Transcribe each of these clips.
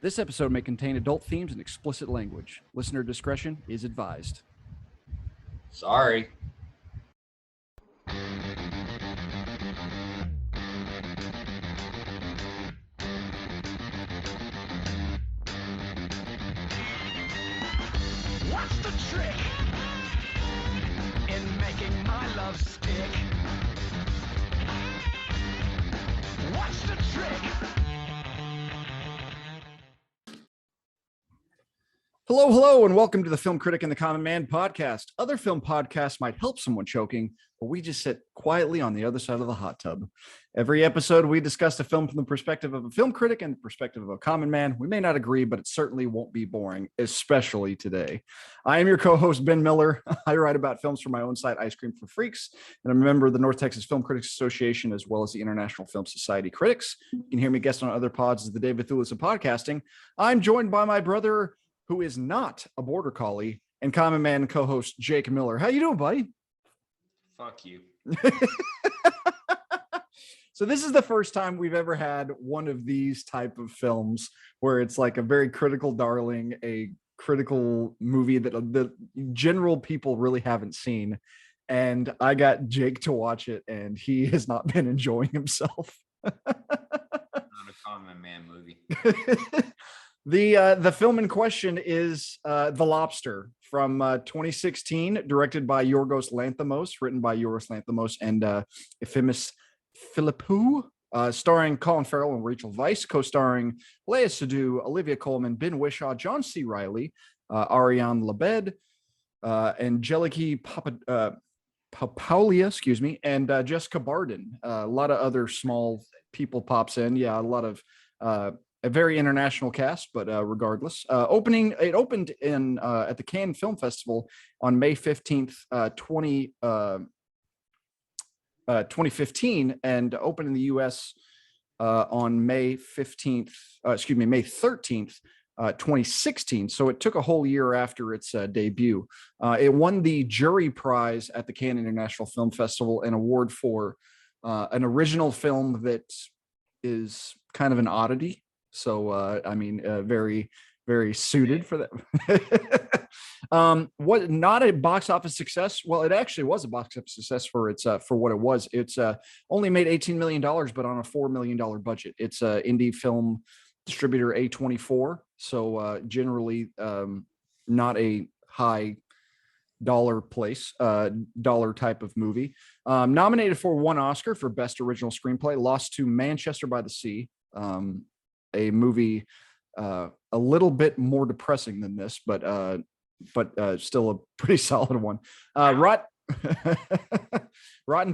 This episode may contain adult themes and explicit language. Listener discretion is advised. Sorry. What's the trick in making my love stick? What's the trick? Hello, and welcome to the Film Critic and the Common Man podcast. Other film podcasts might help someone choking, but we just sit quietly on the other side of the hot tub. Every episode, we discuss a film from the perspective of a film critic and the perspective of a common man. We may not agree, but it certainly won't be boring, especially today. I am your co-host, Ben Miller. I write about films for my own site, Ice Cream for Freaks, and I'm a member of the North Texas Film Critics Association, as well as the International Film Society Critics. You can hear me guest on other pods as the David Thewlis of podcasting. I'm joined by my brother, who is not a border collie, and common man co-host Jake Miller. How you doing, buddy? Fuck you. So this is the first time we've ever had one of these type of films where it's like a very critical darling, a critical movie that the general people really haven't seen. And I got Jake to watch it, and he has not been enjoying himself. Not a common man movie. The film in question is The Lobster from 2016, directed by Yorgos Lanthimos, written by Yorgos Lanthimos and Ep07, starring Colin Farrell and Rachel Weisz, co-starring Lea Seydoux, Olivia Colman, Ben Whishaw, John C. Reilly, Ariane Labed, Angeliki Papaulia, and Jessica Barden. A lot of other small people pops in. Yeah, a lot of a very international cast, but regardless, it opened in at the Cannes Film Festival on May 15th, 2015, and opened in the U.S. On May 13th, 2016. So it took a whole year after its debut. It won the jury prize at the Cannes International Film Festival, an award for an original film that is kind of an oddity. So, very, very suited for that. What not a box office success? Well, it actually was a box office success for its for what it was. It's only made $18 million, but on a $4 million budget. It's a indie film distributor A24. So generally not a high dollar type of movie. Nominated for one Oscar for Best Original Screenplay, lost to Manchester by the Sea. A movie a little bit more depressing than this, but still a pretty solid one. Rotten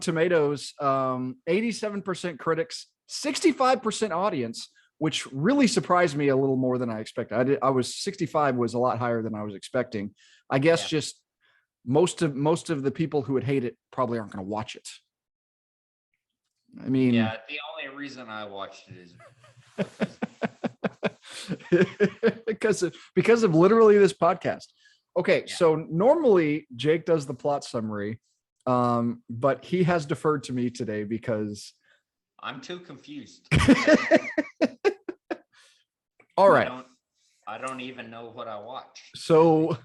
Tomatoes, 87% critics, 65% audience, which really surprised me a little more than I expected. I was 65 was a lot higher than I was expecting. I guess just most of the people who would hate it probably aren't going to watch it. I mean, yeah, the only reason I watched it is because of literally this podcast. Okay, so normally Jake does the plot summary, but he has deferred to me today because I'm too confused. All right. I don't even know what I watched. So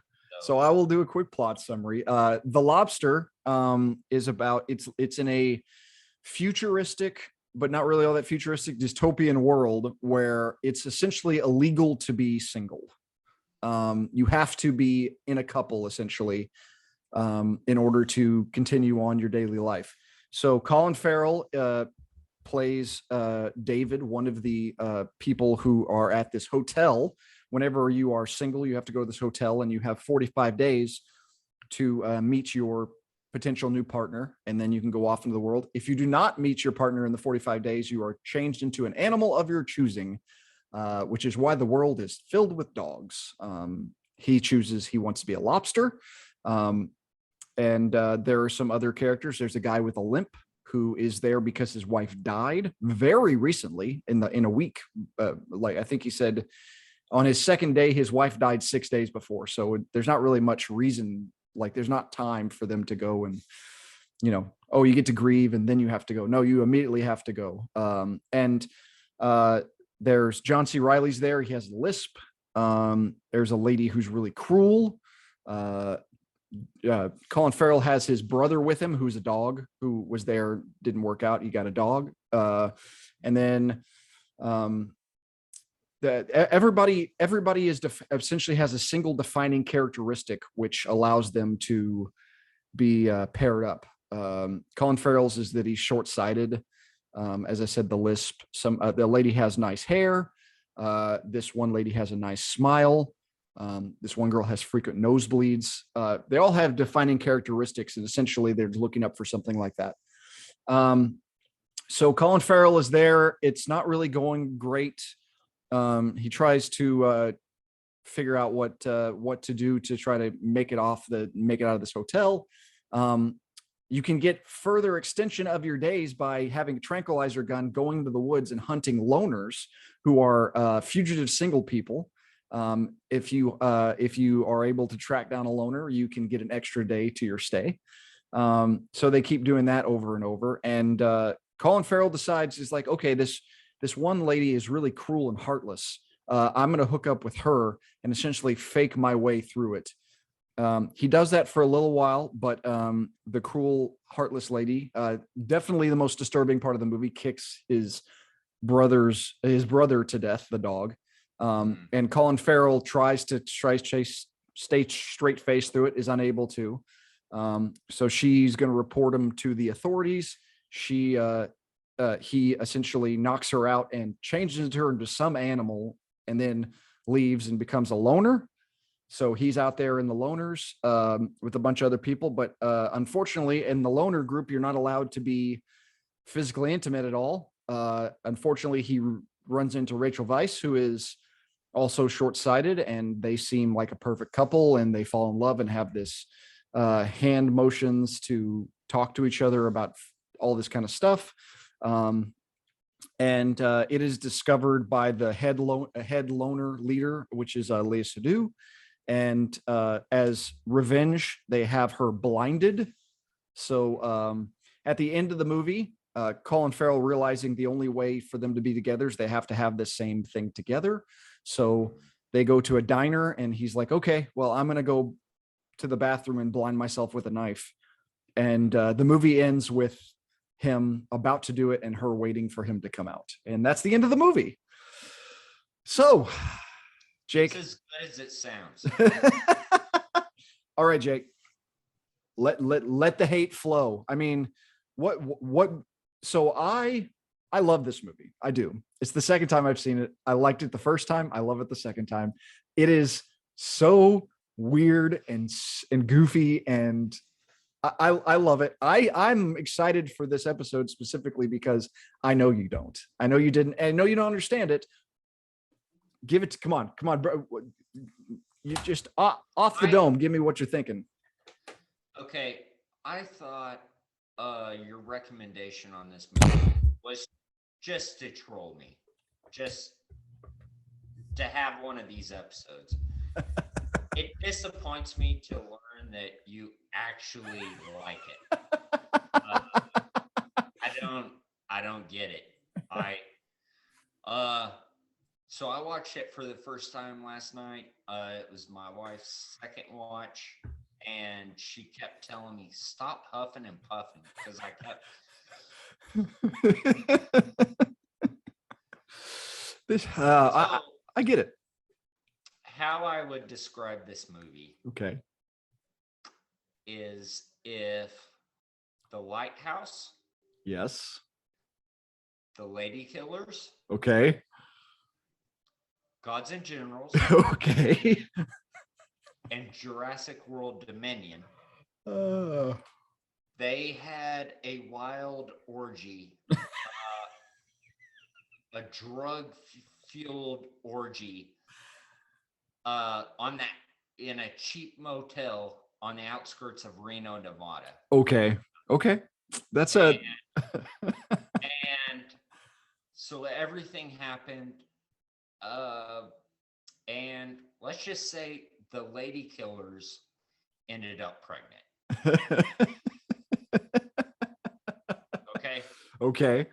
I will do a quick plot summary. The Lobster is about it's in a futuristic, but not really all that futuristic, dystopian world where it's essentially illegal to be single. You have to be in a couple essentially in order to continue on your daily life. So Colin Farrell plays David, one of the people who are at this hotel. Whenever you are single, you have to go to this hotel and you have 45 days to meet your potential new partner, and then you can go off into the world. If you do not meet your partner in the 45 days, you are changed into an animal of your choosing, which is why the world is filled with dogs. He wants to be a lobster. And there are some other characters. There's a guy with a limp who is there because his wife died very recently in a week. Like I think he said on his second day, his wife died 6 days before. So there's not really much reason. Like there's not time for them to go and, you get to grieve and then you have to go. No, you immediately have to go. There's John C. Riley's there. He has a lisp. There's a lady who's really cruel. Colin Farrell has his brother with him, who's a dog, who was there, didn't work out. He got a dog. And then everybody is essentially has a single defining characteristic, which allows them to be paired up. Colin Farrell's is that he's short-sighted. As I said, the lisp. The lady has nice hair. This one lady has a nice smile. This one girl has frequent nosebleeds. They all have defining characteristics, and essentially they're looking up for something like that. So Colin Farrell is there. It's not really going great. He tries to figure out what to do to try to make it out of this hotel. You can get further extension of your days by having a tranquilizer gun, going to the woods and hunting loners who are fugitive single people. If you are able to track down a loner, you can get an extra day to your stay. So they keep doing that over and over. And Colin Farrell decides, is like, okay, this one lady is really cruel and heartless. I'm going to hook up with her and essentially fake my way through it. He does that for a little while, but the cruel, heartless lady, definitely the most disturbing part of the movie, kicks his brother to death, the dog. And Colin Farrell tries to stay straight face through it, is unable to. So she's going to report him to the authorities. He essentially knocks her out and changes her into some animal, and then leaves and becomes a loner. So he's out there in the loners with a bunch of other people. But unfortunately, in the loner group, you're not allowed to be physically intimate at all. Unfortunately, he runs into Rachel Weisz, who is also short-sighted, and they seem like a perfect couple, and they fall in love and have this hand motions to talk to each other about all this kind of stuff. And it is discovered by the head loner leader, which is Léa Seydoux. And as revenge, they have her blinded. So at the end of the movie, Colin Farrell realizing the only way for them to be together is they have to have the same thing together. So they go to a diner, and he's like, okay, well, I'm going to go to the bathroom and blind myself with a knife. And the movie ends with him about to do it and her waiting for him to come out. And that's the end of the movie. So, Jake. It's as good as it sounds. All right, Jake. Let the hate flow. I mean, what so I love this movie. I do. It's the second time I've seen it. I liked it the first time. I love it the second time. It is so weird and goofy, and I love it. I'm excited for this episode specifically because I know you don't. I know you didn't. I know you don't understand it. Give it. Come on, bro. You just off the dome. Give me what you're thinking. Okay, I thought your recommendation on this movie was just to troll me, just to have one of these episodes. It disappoints me to learn that you actually like it. I don't get it. So I watched it for the first time last night. It was my wife's second watch, and she kept telling me, stop huffing and puffing, because I kept I get it. How I would describe this movie, okay, is if The Lighthouse, yes, The Lady Killers, okay, Gods and Generals, okay, and Jurassic World Dominion, uh, they had a wild orgy, a drug-fueled orgy, in a cheap motel on the outskirts of Reno, Nevada. okay, that's and so everything happened, and let's just say the lady killers ended up pregnant. Okay. Okay.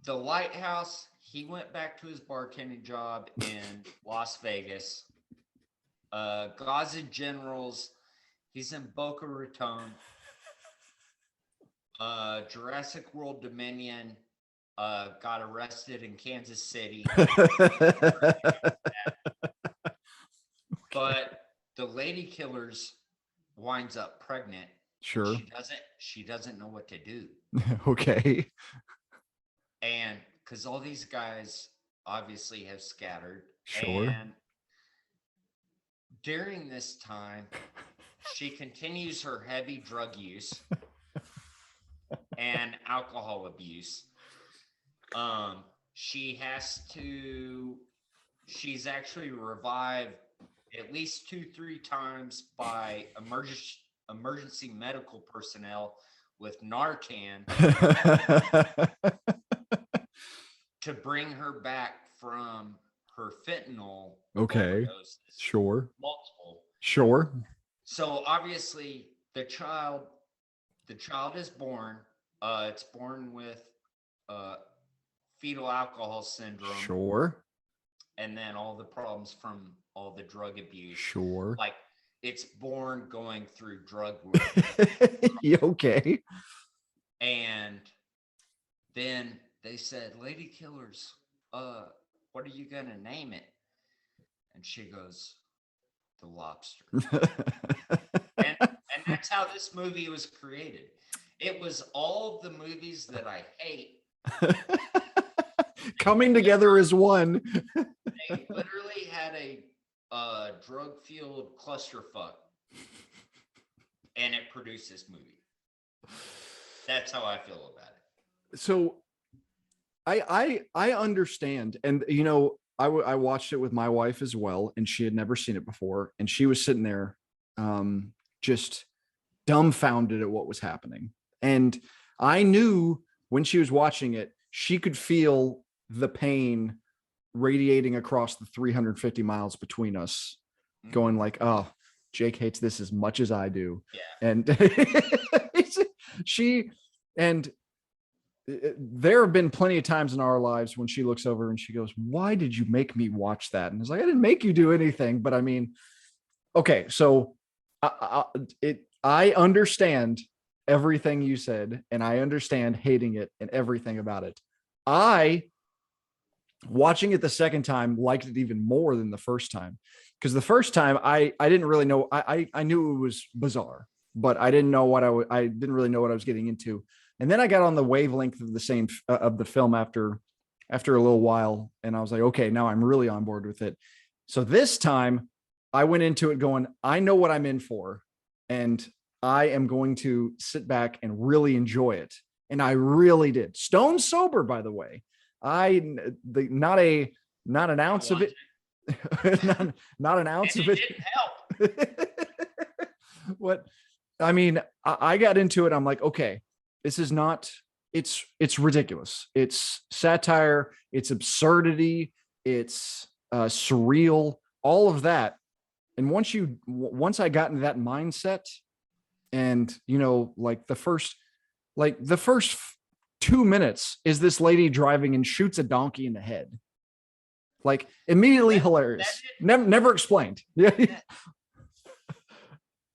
The Lighthouse, he went back to his bartending job in Las Vegas. Gaza Generals, he's in Boca Raton. Jurassic World Dominion got arrested in Kansas City. But the lady killers winds up pregnant. Sure. She doesn't know what to do. Okay. And because all these guys obviously have scattered. Sure. And during this time, she continues her heavy drug use and alcohol abuse. She's actually revived at least 2-3 times by emergency medical personnel with Narcan to bring her back from her fentanyl. Okay. overdoses. Sure. Multiple. Sure. So obviously the child is born. It's born with fetal alcohol syndrome. Sure. And then all the problems from all the drug abuse. Sure. Like it's born going through drug work. Yeah, okay. And then they said, "Lady Killers, what are you gonna name it?" And she goes, "The Lobster." and that's how this movie was created. It was all of the movies that I hate coming together as one. They literally had a drug-fueled clusterfuck, and it produced this movie. That's how I feel about it. So I understand, and you know, I watched it with my wife as well, and she had never seen it before, and she was sitting there just dumbfounded at what was happening. And I knew when she was watching it, she could feel the pain radiating across the 350 miles between us, going like, "Oh, Jake hates this as much as I do." Yeah. And there have been plenty of times in our lives when she looks over and she goes, "Why did you make me watch that?" And it's like, I didn't make you do anything, but I mean, okay, so I understand everything you said, and I understand hating it and everything about it. I, watching it the second time, liked it even more than the first time, because the first time I didn't really know. I knew it was bizarre, but I didn't know I didn't really know what I was getting into. And then I got on the wavelength of the film after a little while, and I was like, okay, now I'm really on board with it. So this time I went into it going, I know what I'm in for, and I am going to sit back and really enjoy it. And I really did. Stone sober, by the way. Not an ounce of it. not an ounce of it. It didn't help. What I mean, I got into it. I'm like, okay, this is not. It's ridiculous. It's satire. It's absurdity. It's surreal. All of that. And once I got into that mindset, and you know, like the first 2 minutes is this lady driving and shoots a donkey in the head. Like immediately hilarious. Never explained. Yeah.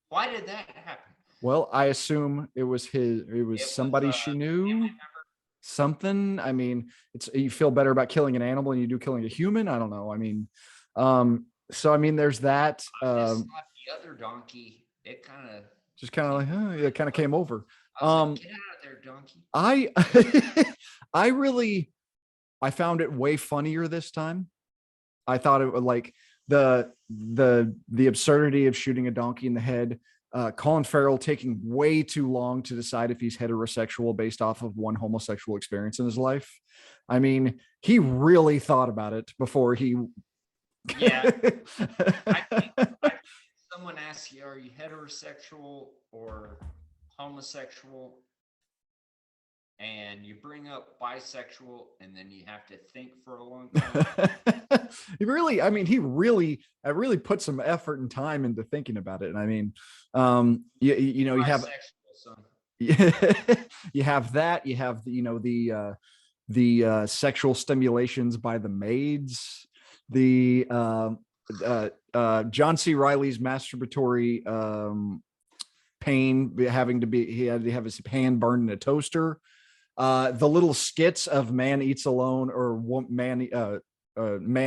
Why did that happen? Well, I assume it was somebody she knew. Something. I mean, you feel better about killing an animal than you do killing a human. I don't know. I mean, so I mean, there's that. The other donkey, it kind of just kind of like, oh, yeah, it kind of came over. I was like, get out of there, donkey. I found it way funnier this time. I thought it would, like, the absurdity of shooting a donkey in the head. Colin Farrell taking way too long to decide if he's heterosexual based off of one homosexual experience in his life. I mean, he really thought about it before he. Yeah. I think someone asks you, are you heterosexual or homosexual? And you bring up bisexual, and then you have to think for a long time. He really put some effort and time into thinking about it. And I mean, you have, Bisexual, son. you have that, you have sexual stimulations by the maids, the John C. Reilly's masturbatory pain, he had to have his hand burned in a toaster, the little skits of man eats alone or man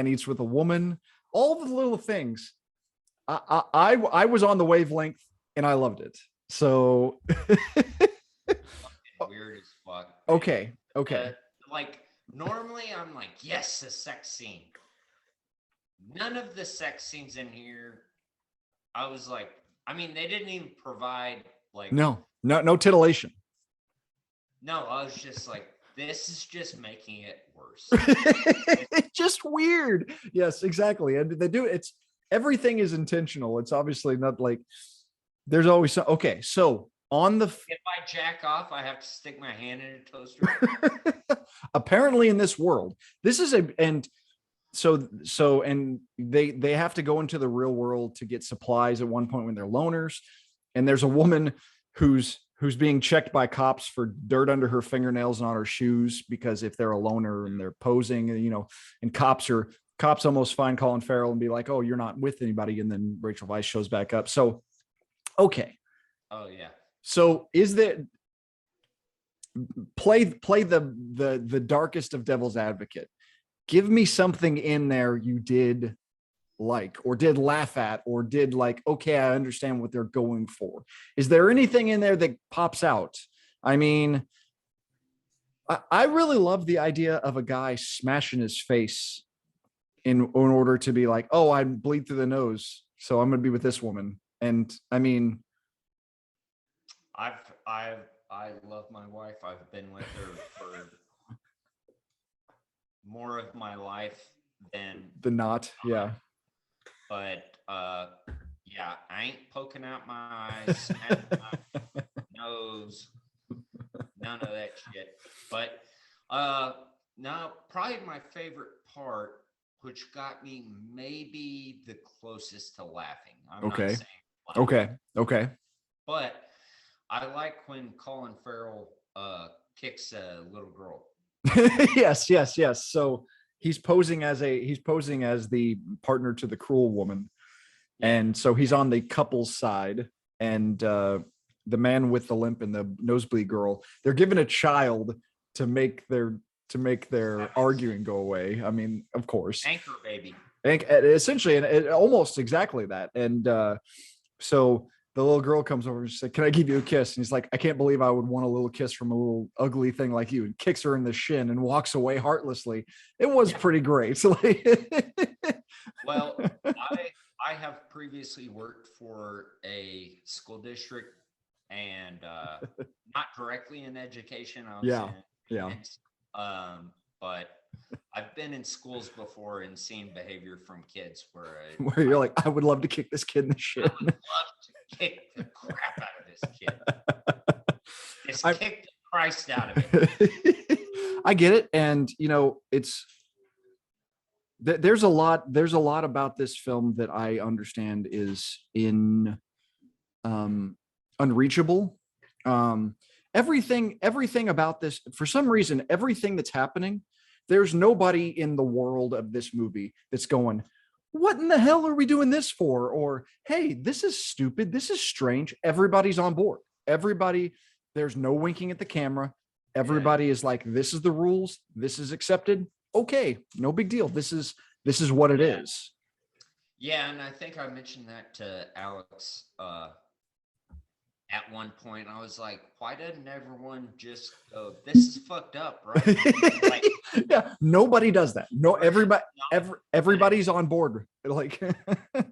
eats with a woman, all the little things. I was on the wavelength and I loved it. So weird as fuck. Okay. Like normally I'm like, yes, a sex scene. None of the sex scenes in here, I was like, I mean, they didn't even provide like no titillation. No, I was just like, this is just making it worse. It's just weird. Yes, exactly. And they do it's everything is intentional. It's obviously not like there's always some, okay. So on the if I jack off, I have to stick my hand in a toaster. Apparently in this world, this is and they have to go into the real world to get supplies at one point when they're loners, and there's a woman who's being checked by cops for dirt under her fingernails and on her shoes, because if they're a loner and they're posing, and cops almost find Colin Farrell and be like, oh, you're not with anybody, and then Rachel Weisz shows back up. So okay. Oh yeah. So is that play the darkest of devil's advocate? Give me something in there you did like, or did laugh at, or did like, okay, I understand what they're going for. Is there anything in there that pops out? I mean, I really love the idea of a guy smashing his face in order to be like, oh, I bleed through the nose, so I'm going to be with this woman. And I mean, I love my wife. I've been with her for more of my life than not. Yeah. But yeah, I ain't poking out my eyes, snapping my nose, none of that shit. But now probably my favorite part, which got me maybe the closest to laughing. I'm not saying laughing. Okay. But I like when Colin Farrell kicks a little girl. Yes. So he's posing as the partner to the cruel woman. And so he's on the couple's side, and the man with the limp and the nosebleed girl, they're given a child to make their arguing go away. I mean, of course. Anchor baby. Essentially, and almost exactly that. And so the little girl comes over and she's like, can I give you a kiss? And he's like, I can't believe I would want a little kiss from a little ugly thing like you, and kicks her in the shin and walks away heartlessly. It was pretty great. Well, I have previously worked for a school district, and not directly in education. But I've been in schools before and seen behavior from kids where you're like, I would love to kick this kid in the shin. I would love to kick the crap out of this kid. Just kick the Christ out of it. I get it. And there's a lot about this film that I understand is unreachable. Everything about this, for some reason, everything that's happening, there's nobody in the world of this movie that's going, what in the hell are we doing this for? Or, hey, this is stupid. This is strange. Everybody's on board. Everybody, there's no winking at the camera. Everybody is like, this is the rules. This is accepted. Okay, no big deal. This is what it is. Yeah, and I think I mentioned that to Alex at one point. I was like, why doesn't everyone just go, this is fucked up, right? Like, yeah, nobody does that. No, everybody's on board. Like, but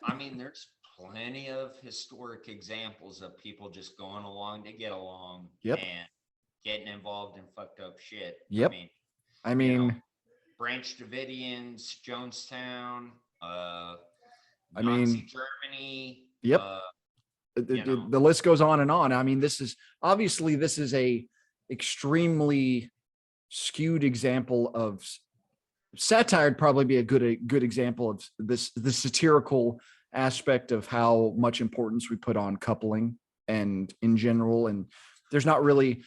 I mean, there's plenty of historic examples of people just going along to get along. Yep. And getting involved in fucked up shit. Yep. I mean, Branch Davidians, Jonestown, Nazi Germany. Yep. The list goes on and on. I mean, this is a extremely skewed example of satire. Would probably be a good example of this, the satirical aspect of how much importance we put on coupling and in general. And there's not really,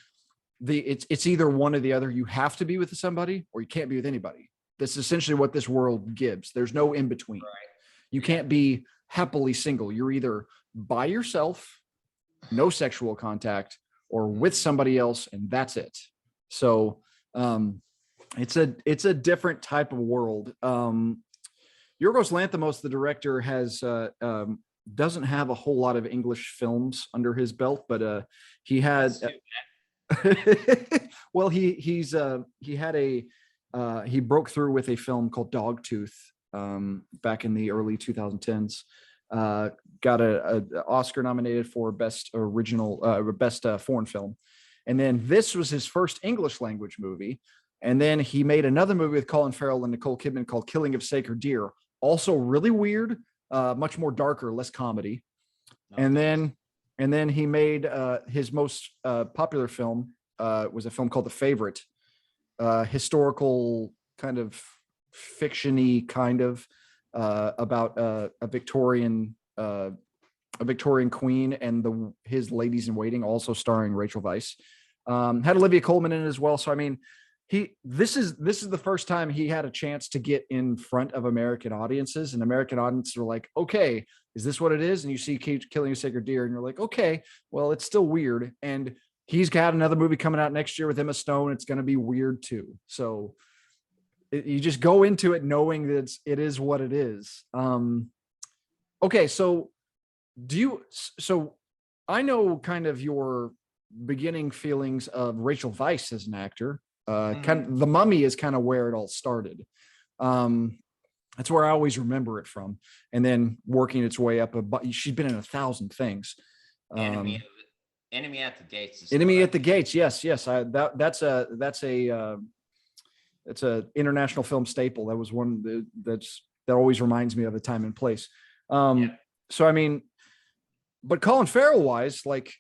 it's either one or the other. You have to be with somebody or you can't be with anybody. That's essentially what this world gives. There's no in between. Right. You can't be happily single. You're either by yourself, no sexual contact, or with somebody else, and that's it. So it's a different type of world. Yorgos Lanthimos, the director, has doesn't have a whole lot of English films under his belt, but he had well, he broke through with a film called Dogtooth back in the early 2010s. Got a Oscar nominated for best foreign film, and then this was his first English language movie. And then he made another movie with Colin Farrell and Nicole Kidman called Killing of Sacred Deer, also really weird, much more darker, less comedy. And then he made his most popular film was a film called The Favorite, historical kind of fiction-y kind of about a Victorian queen and his ladies in waiting, also starring Rachel Weisz. Had Olivia Colman in it as well. So I mean, this is the first time he had a chance to get in front of American audiences, and American audiences are like, okay, is this what it is? And you see Killing a Sacred Deer and you're like, okay, well, it's still weird. And he's got another movie coming out next year with Emma Stone. It's going to be weird too. So you just go into it knowing that it is what it is. Okay. So I know kind of your beginning feelings of Rachel Weisz as an actor. Kind of, The Mummy is kind of where it all started. That's where I always remember it from. And then working its way up, she's been in 1,000 things. Enemy at the Gates. Enemy at the Gates. Yes. That's a international film staple. That was one that always reminds me of a time and place. So I mean, but Colin Farrell wise, like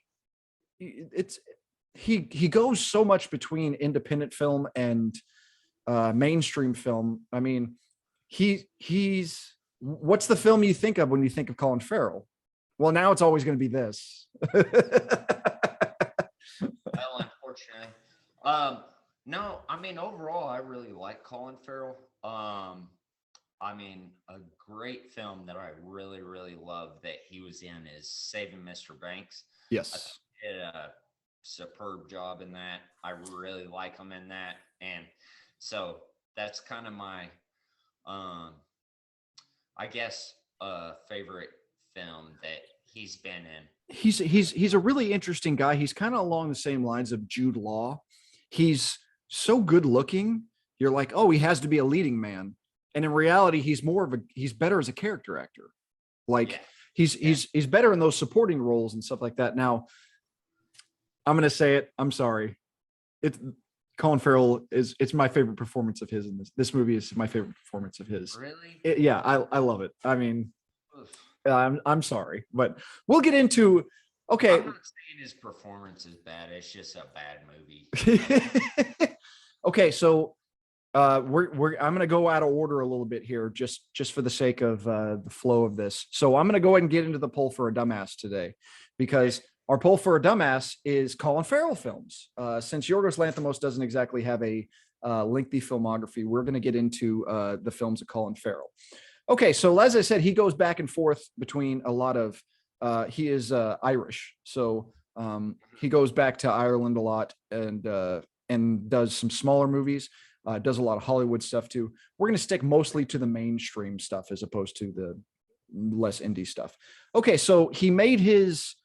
he goes so much between independent film and mainstream film. I mean, he's what's the film you think of when you think of Colin Farrell? Well, now it's always going to be this. Well, unfortunately. No, I mean, overall, I really like Colin Farrell. I mean, a great film that I really, really love that he was in is Saving Mr. Banks. Yes. He did a superb job in that. I really like him in that. And so that's kind of my, I guess, favorite film that he's been in. He's a really interesting guy. He's kind of along the same lines of Jude Law. He's so good looking. You're like, oh, he has to be a leading man. And in reality, he's better as a character actor. Like he's better in those supporting roles and stuff like that. Now, I'm going to say it. I'm sorry. Colin Farrell it's my favorite performance of his in this movie is my favorite performance of his. Really? I love it. I mean, I'm sorry, but we'll get into, okay. I'm not saying his performance is bad. It's just a bad movie. Okay. So I'm going to go out of order a little bit here, just for the sake of the flow of this. So I'm going to go ahead and get into the poll for a dumbass today, because our poll for a dumbass is Colin Farrell films. Since Yorgos Lanthimos doesn't exactly have a lengthy filmography, we're going to get into the films of Colin Farrell. Okay, so as I said, he goes back and forth between a lot of, he is Irish. So he goes back to Ireland a lot and does some smaller movies, does a lot of Hollywood stuff too. We're going to stick mostly to the mainstream stuff as opposed to the less indie stuff. Okay, so he made his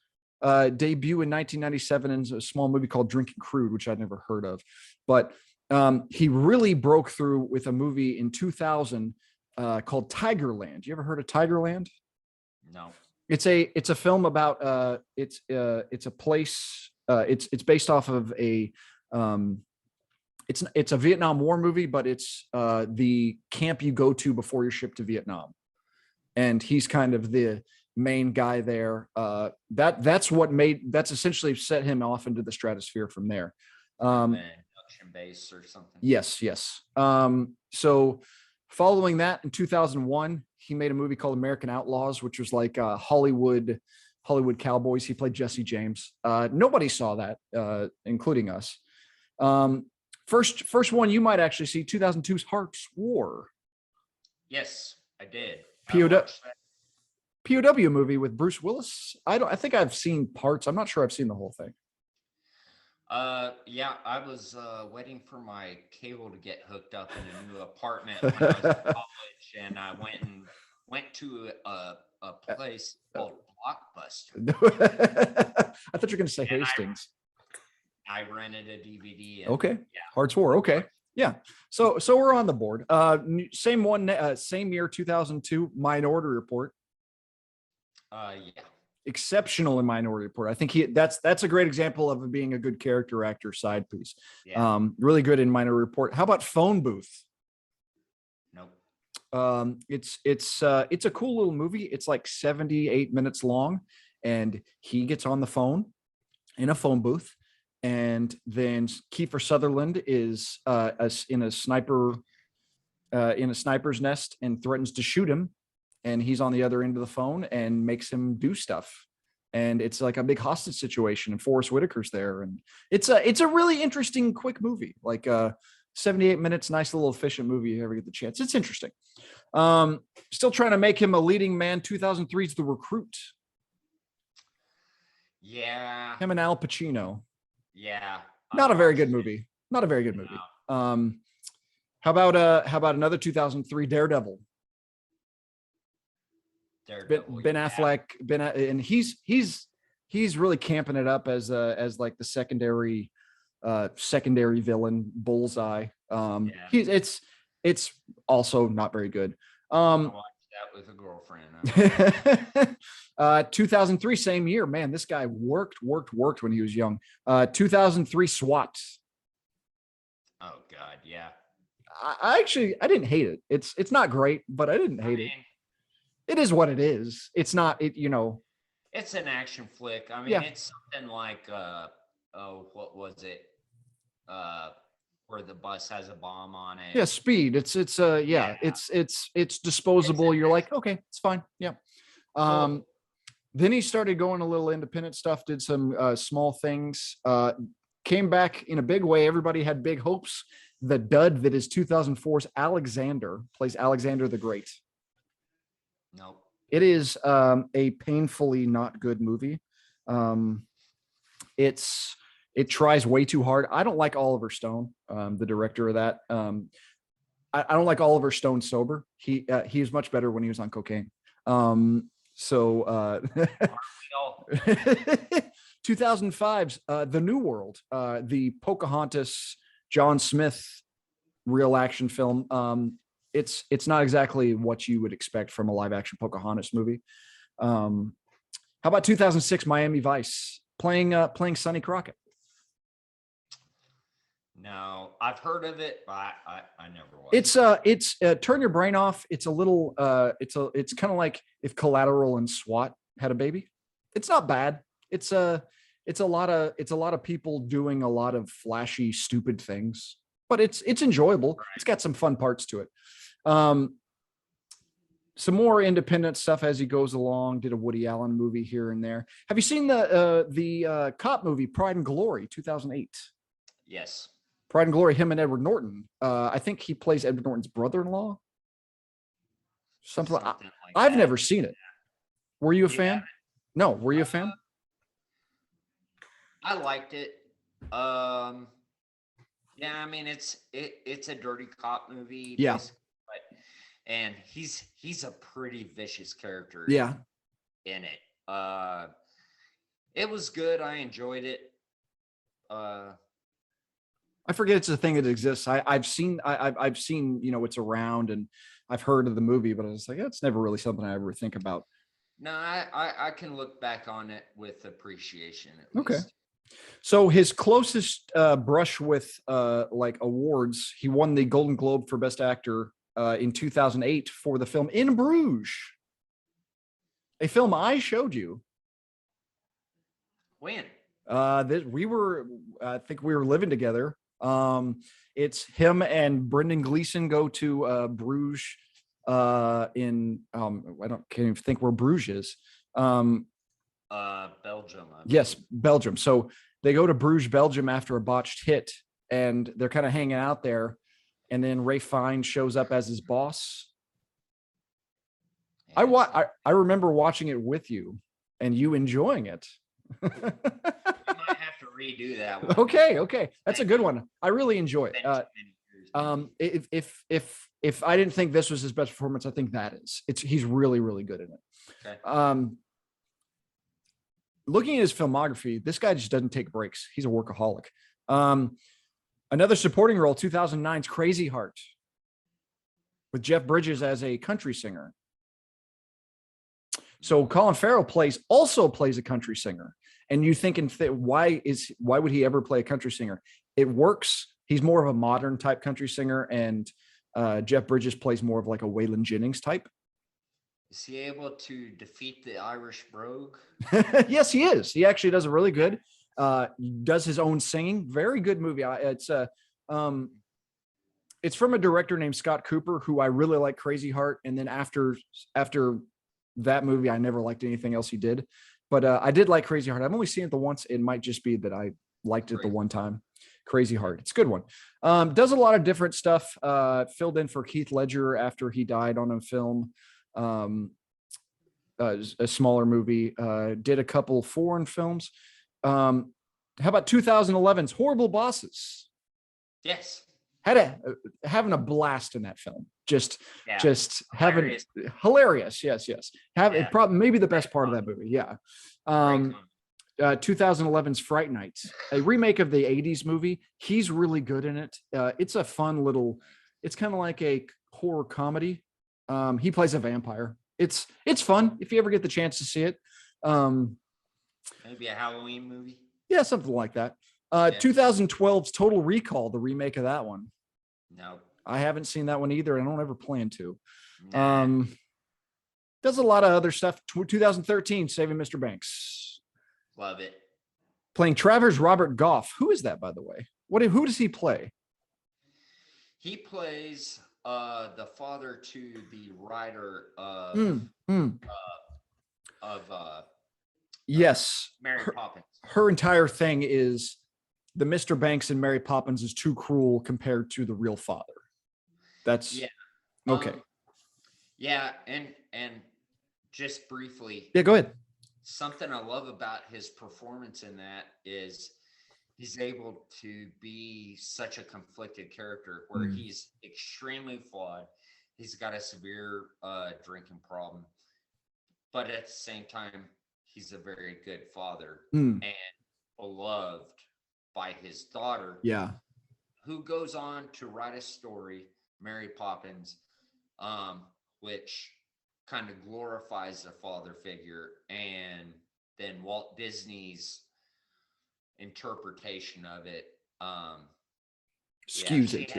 debut in 1997 in a small movie called Drinking Crude, which I'd never heard of. But he really broke through with a movie in 2000 called Tigerland. You ever heard of Tigerland? No. It's a film about it's a place. It's based off of a it's a Vietnam War movie, but it's the camp you go to before you're shipped to Vietnam, and he's kind of the main guy there. That's essentially set him off into the stratosphere from there. Induction base or something. Yes. So following that, in 2001, he made a movie called American Outlaws, which was like Hollywood cowboys. He played Jesse James. Nobody saw that, including us. First one you might actually see, 2002's Hearts War. Yes, I did. I POW, watched that. POW movie with Bruce Willis. I think I've seen parts. I'm not sure I've seen the whole thing. Yeah, I was waiting for my cable to get hooked up in a new apartment when I was in college, and I went to a place called Blockbuster. I thought you were going to say And Hastings. I rented a DVD. And, Okay. Yeah. Hearts War. Okay. Yeah. So we're on the board. Same one, same year, 2002, Minority Report. Yeah. Exceptional in Minority Report. I think that's a great example of being a good character actor side piece. Yeah. Really good in Minority Report. How about Phone Booth? Nope. It's a cool little movie. It's like 78 minutes long, and he gets on the phone in a phone booth, and then Kiefer Sutherland is in a sniper's nest and threatens to shoot him, and he's on the other end of the phone and makes him do stuff. And it's like a big hostage situation, and Forrest Whitaker's there, and it's a really interesting, quick movie. Like 78 minutes, nice little efficient movie. If you ever get the chance, it's interesting. Still trying to make him a leading man. 2003's The Recruit. Yeah. Him and Al Pacino. Yeah. Not a very good movie. Not a very good movie. No. How about another 2003 Daredevil? Ben Affleck, and he's really camping it up as like the secondary villain, Bullseye. It's also not very good. I watched that with a girlfriend. 2003, same year. Man, this guy worked when he was young. 2003 SWAT. Oh God, yeah. I didn't hate it. It's not great, but I didn't hate it. It is what it is. It's not it. It's an action flick. I mean, Yeah. It's something like what was it? Where the bus has a bomb on it. Yeah, Speed. It's disposable. You're like, okay, it's fine. Yeah. Cool. Then he started going a little independent stuff, did some small things, came back in a big way. Everybody had big hopes. The dud that is 2004's Alexander, plays Alexander the Great. Nope. It is a painfully not good movie. It tries way too hard. I don't like Oliver Stone, the director of that. I don't like Oliver Stone sober. He was much better when he was on cocaine. 2005's The New World, the Pocahontas John Smith real action film. It's not exactly what you would expect from a live action Pocahontas movie. How about 2006 Miami Vice, playing Sonny Crockett? No, I've heard of it, but I never watched. It's turn your brain off. It's a little it's kind of like if Collateral and SWAT had a baby. It's not bad. It's a lot of people doing a lot of flashy, stupid things, but it's enjoyable. Right. It's got some fun parts to it. Some more independent stuff as he goes along. Did a Woody Allen movie here and there. Have you seen the cop movie Pride and Glory 2008? Yes. Pride and Glory, him and Edward Norton. I think he plays Edward Norton's brother-in-law. Something like I've never seen it. Were you a fan? No. Were you a fan? I liked it. Yeah, I mean it's a dirty cop movie. Yeah. And he's a pretty vicious character. Yeah. In it. It was good. I enjoyed it. I forget it's a thing that exists. I've seen it's around, and I've heard of the movie, but I was like, it's never really something I ever think about. No, I can look back on it with appreciation. Okay. So his closest brush with like awards, he won the Golden Globe for Best Actor in 2008 for the film In Bruges, a film I showed you. When? I think we were living together. It's him and Brendan Gleeson go to Bruges can't even think where Bruges is. Belgium. Yes, Belgium. So they go to Bruges, Belgium after a botched hit, and they're kind of hanging out there, and then Ray Fiennes shows up as his boss. I remember watching it with you and you enjoying it. We might have to redo that one. Okay. That's a good one. I really enjoy it. If I didn't think this was his best performance, I think that is. He's really, really good in it. Okay. Looking at his filmography, this guy just doesn't take breaks. He's a workaholic. Another supporting role, 2009's Crazy Heart, with Jeff Bridges as a country singer. So Colin Farrell also plays a country singer, and you thinking why would he ever play a country singer? It works. He's more of a modern type country singer, and Jeff Bridges plays more of like a Waylon Jennings type. Is he able to defeat the Irish brogue? Yes, he is. He actually does it really good. Does his own singing. Very good movie. It's from a director named Scott Cooper, who I really like Crazy Heart. And then after that movie, I never liked anything else he did. But I did like Crazy Heart. I've only seen it the once. It might just be that I liked it the one time. Crazy Heart. It's a good one. Does a lot of different stuff. Filled in for Heath Ledger after he died on a film. A smaller movie. Did a couple foreign films. How about 2011's Horrible Bosses? Yes. Having a blast in that film. Just Hilarious. having hilarious. Yes. Probably maybe the best part of that movie. Yeah. 2011's Fright Night, a remake of the 80s movie. He's really good in it. It's a fun little, it's kind of like a horror comedy. He plays a vampire. It's fun if you ever get the chance to see it. Maybe a Halloween movie. Yeah, something like that. 2012's Total Recall, the remake of that one. No, I haven't seen that one either. I don't ever plan to. nah. Does a lot of other stuff. 2013, Saving Mr. Banks. Love it. Playing Travers Robert Goff. Who is that, by the way? Who does he play? He plays the father to the writer of Yes. Mary Poppins. Her entire thing is the Mr. Banks and Mary Poppins is too cruel compared to the real father. That's okay. And just briefly. Yeah, go ahead. Something I love about his performance in that is he's able to be such a conflicted character where he's extremely flawed. He's got a severe drinking problem, but at the same time, he's a very good father and beloved by his daughter. Yeah. Who goes on to write a story, Mary Poppins, which kind of glorifies the father figure, and then Walt Disney's interpretation of it skews it.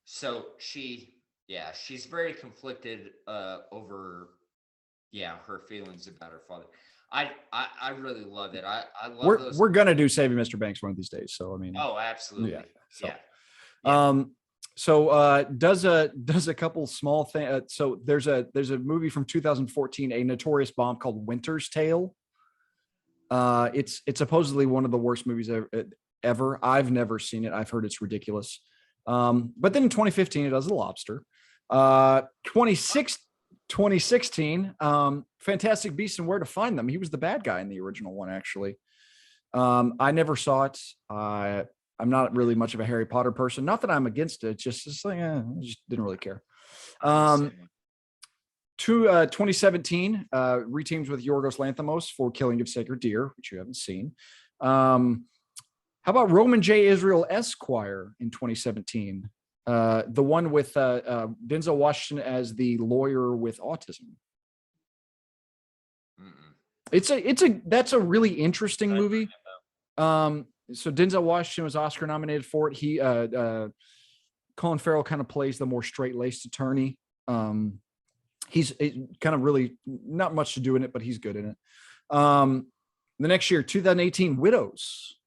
So she's very conflicted over her feelings about her father. I really love it. I love we're gonna do Saving Mr. Banks one of these days. So I mean, oh, absolutely. So does a couple small things. So there's a movie from 2014, a notorious bomb called Winter's Tale. It's supposedly one of the worst movies ever. I've never seen it. I've heard it's ridiculous. But then in 2015, it does The Lobster. 2016, Fantastic Beasts and Where to Find Them. He was the bad guy in the original one, actually. I never saw it. I'm not really much of a Harry Potter person. Not that I'm against it. Just like, I just didn't really care. 2017, reteams with Yorgos Lanthimos for Killing of Sacred Deer, which you haven't seen. How about Roman J. Israel Esquire in 2017? The one with Denzel Washington as the lawyer with autism. That's a really interesting movie. So Denzel Washington was Oscar nominated for it. He Colin Farrell kind of plays the more straight-laced attorney. He's kind of really not much to do in it, but he's good in it. The next year, 2018, Widows.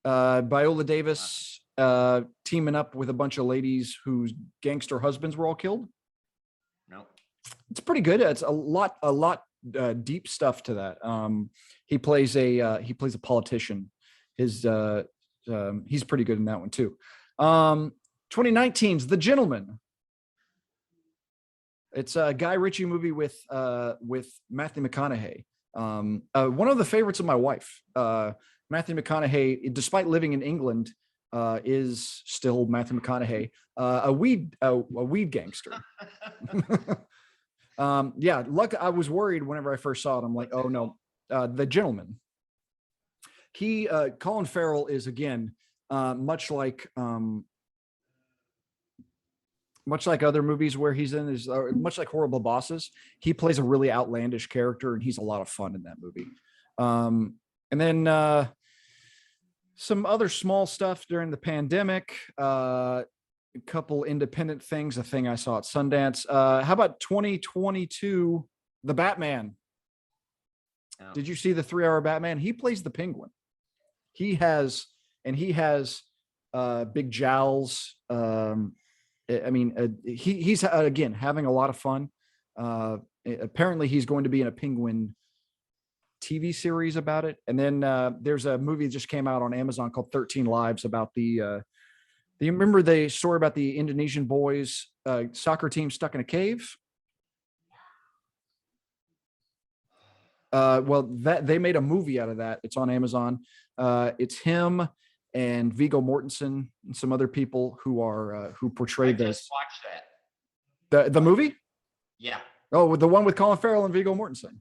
Viola Davis teaming up with a bunch of ladies whose gangster husbands were all killed. No, it's pretty good. It's a lot deep stuff to that. He plays a politician. His He's pretty good in that one too. 2019's The Gentleman. It's a Guy Ritchie movie with Matthew McConaughey. One of the favorites of my wife. Matthew McConaughey, despite living in England, is still Matthew McConaughey, a weed gangster. I was worried whenever I first saw it. I'm like, oh no, The Gentleman. Colin Farrell is again much like other movies where he's in, is much like Horrible Bosses. He plays a really outlandish character, and he's a lot of fun in that movie. And then some other small stuff during the pandemic. A couple independent things. A thing I saw at Sundance. How about 2022? The Batman. Oh. Did you see the 3-hour Batman? He plays the Penguin. He has big jowls. He's again having a lot of fun. Apparently he's going to be in a Penguin TV series about it. And then there's a movie that just came out on Amazon called 13 Lives about do you remember the story about the Indonesian boys soccer team stuck in a cave? Well, they made a movie out of that. It's on Amazon. It's him and Viggo Mortensen and some other people who portrayed this. Just watched that. The movie? Yeah. Oh, the one with Colin Farrell and Viggo Mortensen.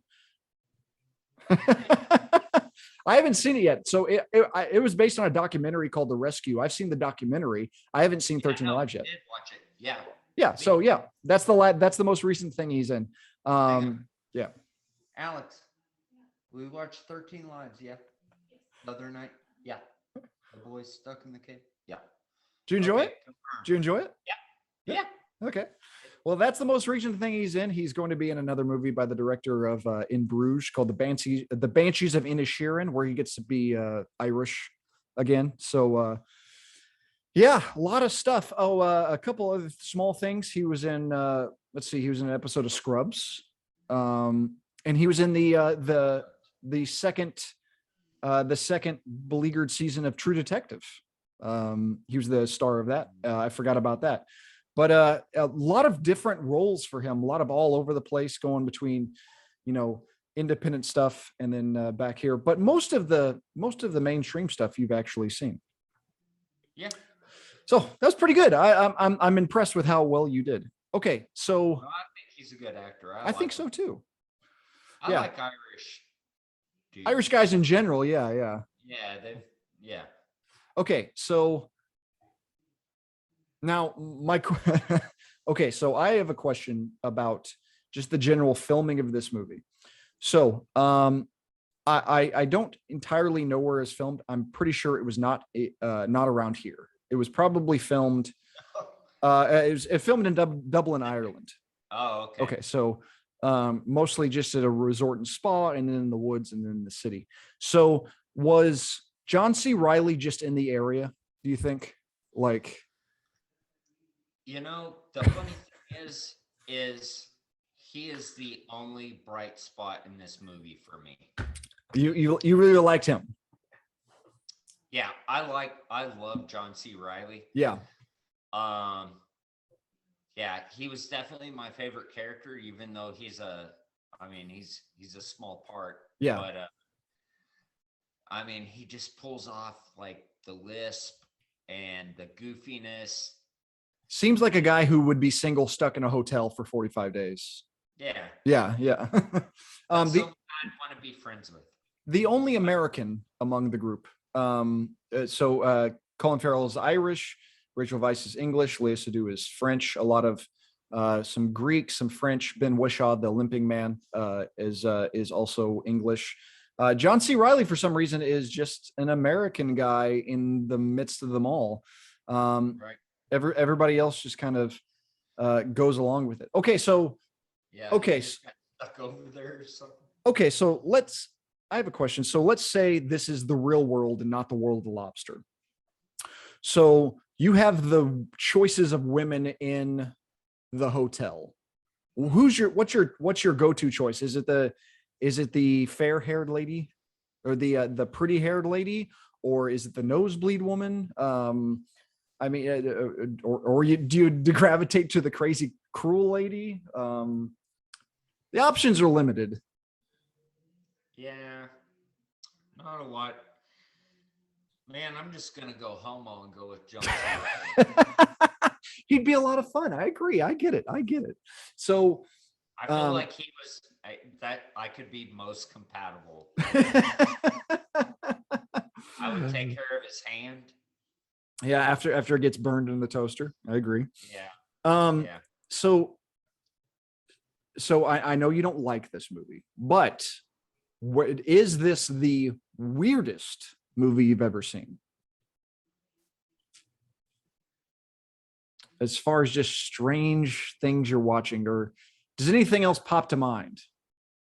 I haven't seen it yet. So it was based on a documentary called The Rescue. I've seen the documentary. I haven't seen 13 Lives yet. I did watch it. Yeah. Yeah. So yeah, that's the most recent thing he's in. Yeah. Alex, we watched 13 Lives. Yeah. The other night. Yeah. The boys stuck in the cave. Yeah. Did you enjoy it? Did you enjoy it? Yeah. Yeah. Okay. Well, that's the most recent thing he's in. He's going to be in another movie by the director of In Bruges called The Banshees of Inisherin, where he gets to be Irish again. So yeah, a lot of stuff. Oh, a couple of small things. He was in he was in an episode of Scrubs. And he was in the second beleaguered season of True Detective. He was the star of that. I forgot about that. But a lot of different roles for him, a lot of all over the place, going between, independent stuff and then back here. But most of the mainstream stuff you've actually seen. Yeah. So that's pretty good. I'm impressed with how well you did. Okay, so I think he's a good actor. I think so too. I like Irish dudes. Irish guys in general. Yeah. Yeah. Okay, so now okay, so I have a question about just the general filming of this movie. So I don't entirely know where it's filmed. I'm pretty sure it was not around here. It was probably filmed. It filmed in Dublin, Ireland. Oh, okay. Okay, so mostly just at a resort and spa, and then in the woods, and then in the city. So was John C. Reilly just in the area? Do you think? Like, the funny thing is he is the only bright spot in this movie for me. You really liked him? Yeah, I love John C. Reilly. Yeah. Yeah, he was definitely my favorite character, even though he's a small part. Yeah. But he just pulls off like the lisp and the goofiness. Seems like a guy who would be single, stuck in a hotel for 45 days. Yeah. Yeah. Someone I'd want to be friends with. The only American among the group. So Colin Farrell is Irish, Rachel Weisz is English, Léa Seydoux is French, a lot of some Greek, some French. Ben Whishaw, the limping man, is also English. John C. Reilly, for some reason, is just an American guy in the midst of them all. Right. Everybody else just kind of goes along with it. Okay, so yeah. Okay, stuck over there or something. Okay, so I have a question. So let's say this is the real world and not the world of the Lobster. So you have the choices of women in the hotel. What's your go-to choice? Is it the fair-haired lady, or the pretty-haired lady, or is it the nosebleed woman? I mean, or do you gravitate to the crazy cruel lady? The options are limited. Yeah, not a lot. Man, I'm just gonna go homo and go with John C. He'd be a lot of fun. I agree. I get it. So I feel like he was I could be most compatible. I would take care of his hand. Yeah, after it gets burned in the toaster. I agree. Yeah. Yeah. So I know you don't like this movie, but is this the weirdest movie you've ever seen? As far as just strange things you're watching, or does anything else pop to mind?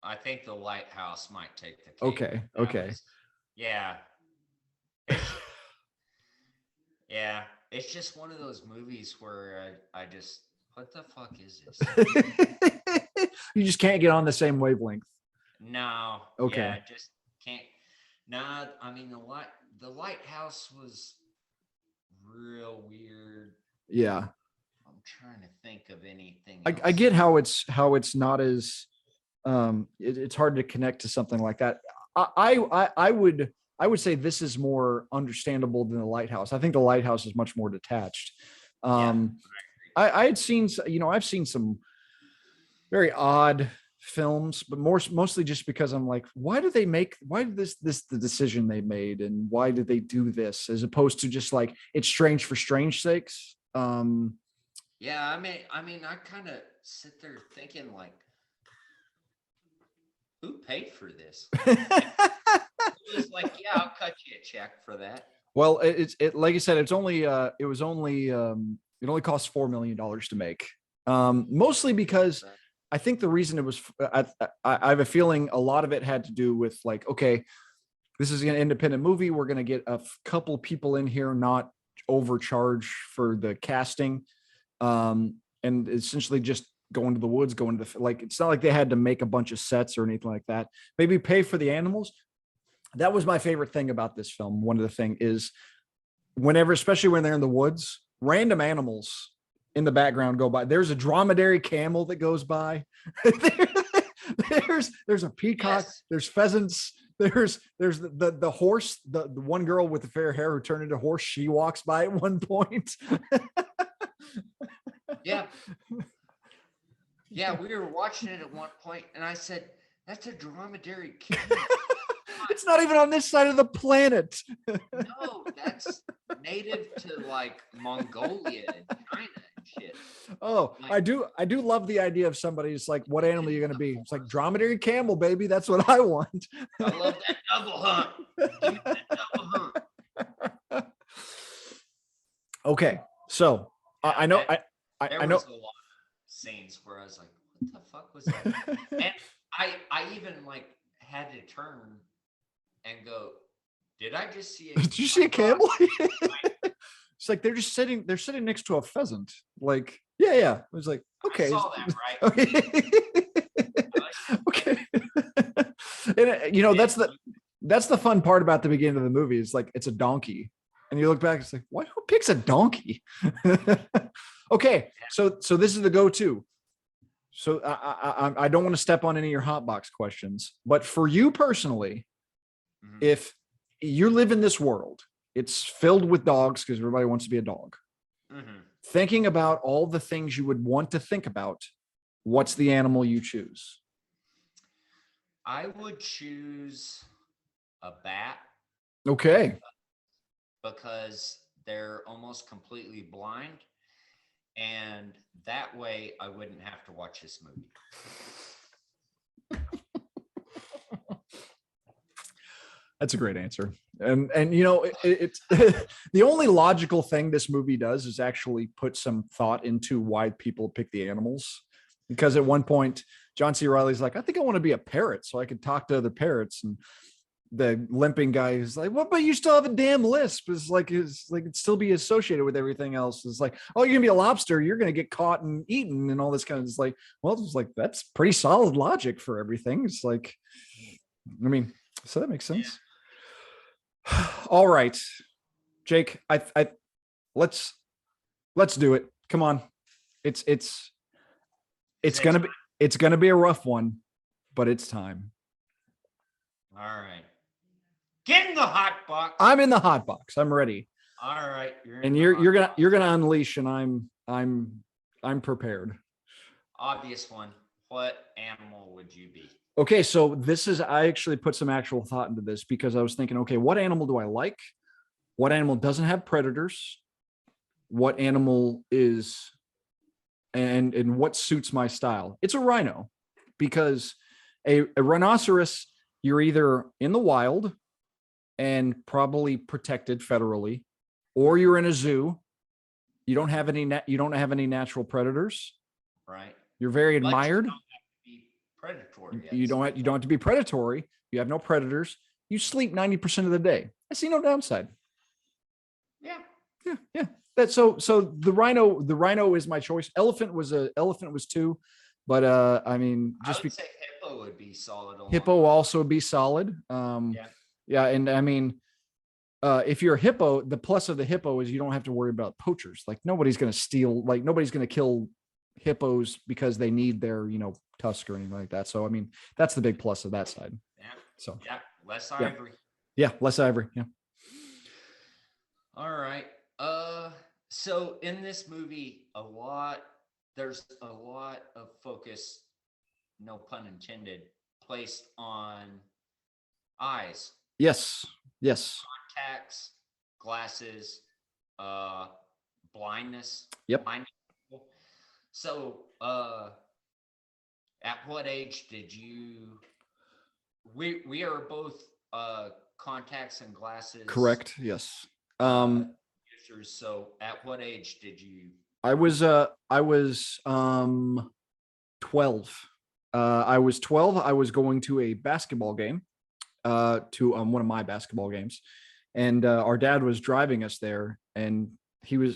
I think The Lighthouse might take the cake. Okay. Yeah. Yeah. It's just one of those movies where I just, what the fuck is this? You just can't get on the same wavelength. No. Okay. Yeah, just can't. No, I mean the Lighthouse was real weird. Yeah. I'm trying to think of anything. I get how it's not as it's hard to connect to something like that. I would say this is more understandable than The Lighthouse. I think The Lighthouse is much more detached. I had seen, I've seen some very odd films, but mostly just because I'm like, why did this the decision they made, and why did they do this, as opposed to just like, it's strange for strange sakes. Yeah, I mean, I kind of sit there thinking like, who paid for this? It was like, yeah, I'll cut you a check for that. Well, it like I said, it only cost $4 million to make. Mostly because I think the reason it was, I have a feeling a lot of it had to do with like, okay, this is an independent movie. We're going to get a couple people in here, not overcharge for the casting. And essentially just go into the woods, it's not like they had to make a bunch of sets or anything like that. Maybe pay for the animals. That was my favorite thing about this film. One of the things is whenever, especially when they're in the woods, random animals in the background go by. There's a dromedary camel that goes by. there's a peacock. Yes. There's pheasants. There's the horse, the one girl with the fair hair who turned into a horse. She walks by at one point. Yeah. Yeah, we were watching it at one point, and I said, that's a dromedary camel. It's not even on this side of the planet. No, that's native to like Mongolia and China and shit. Oh, like, I do love the idea of somebody's like, what animal are you going to be? It's like dromedary camel, baby. That's what I want. I love that double hunt. Give me that double hunt. Okay, so yeah, I know. There was a lot of scenes where I was like, what the fuck was that? And I even like had to turn and go, did I just see did you see a camel? It's like they're sitting next to a pheasant. Like, yeah. It was like, okay. I saw that, right? Okay. And that's the fun part about the beginning of the movie, is like, it's a donkey. And you look back, it's like, who picks a donkey? Okay, so this is the go-to. So I don't want to step on any of your hot box questions, but for you personally, if you live in this world, it's filled with dogs because everybody wants to be a dog. Thinking about all the things you would want to think about, what's the animal you choose? I would choose a bat. Okay. Because they're almost completely blind. And that way I wouldn't have to watch this movie. That's a great answer. And it's the only logical thing this movie does is actually put some thought into why people pick the animals. Because at one point, John C. Reilly's like, I think I want to be a parrot so I could talk to other parrots. And the limping guy is like, well, but you still have a damn lisp. It's like it'd still be associated with everything else. It's like, oh, you're gonna be a lobster, you're gonna get caught and eaten and all this kind of. It's like, well, it's like, that's pretty solid logic for everything. It's like, I mean, so that makes sense. All right, Jake. I let's do it. Come on. It's it's Is it's it gonna time? be it's gonna be a rough one, but it's time. All right. Get in the hot box. I'm in the hot box. I'm ready. All right. And you're gonna unleash, and I'm prepared. Obvious one. What animal would you be? Okay, so I actually put some actual thought into this because I was thinking, okay, what animal do I like? What animal doesn't have predators? What animal is and what suits my style? It's a rhino, because a rhinoceros, you're either in the wild and probably protected federally, or you're in a zoo. You don't have any natural predators. Right. You're very But you admired. don't have to be predatory. You don't have to be predatory. You have no predators. You sleep 90% of the day. I see no downside. Yeah. Yeah. That's so the rhino is my choice. Elephant was too, but I mean, I just would say hippo would be solid. hippo will also be solid. Yeah, and I mean, if you're a hippo, the plus of the hippo is you don't have to worry about poachers. Like nobody's going to kill hippos because they need their, tusk or anything like that. So, I mean, that's the big plus of that side. Yeah. So, Yeah. Less ivory. Yeah. Less ivory. Yeah. All right. So in this movie, there's a lot of focus, no pun intended, placed on eyes, Yes. contacts, glasses, uh, blindness. Yep. Blind people. So, at what age did you? We are both contacts and glasses. Correct. Yes. Users. So, at what age did you? I was 12. I was 12. I was going to a basketball game, to one of my basketball games, and our dad was driving us there, and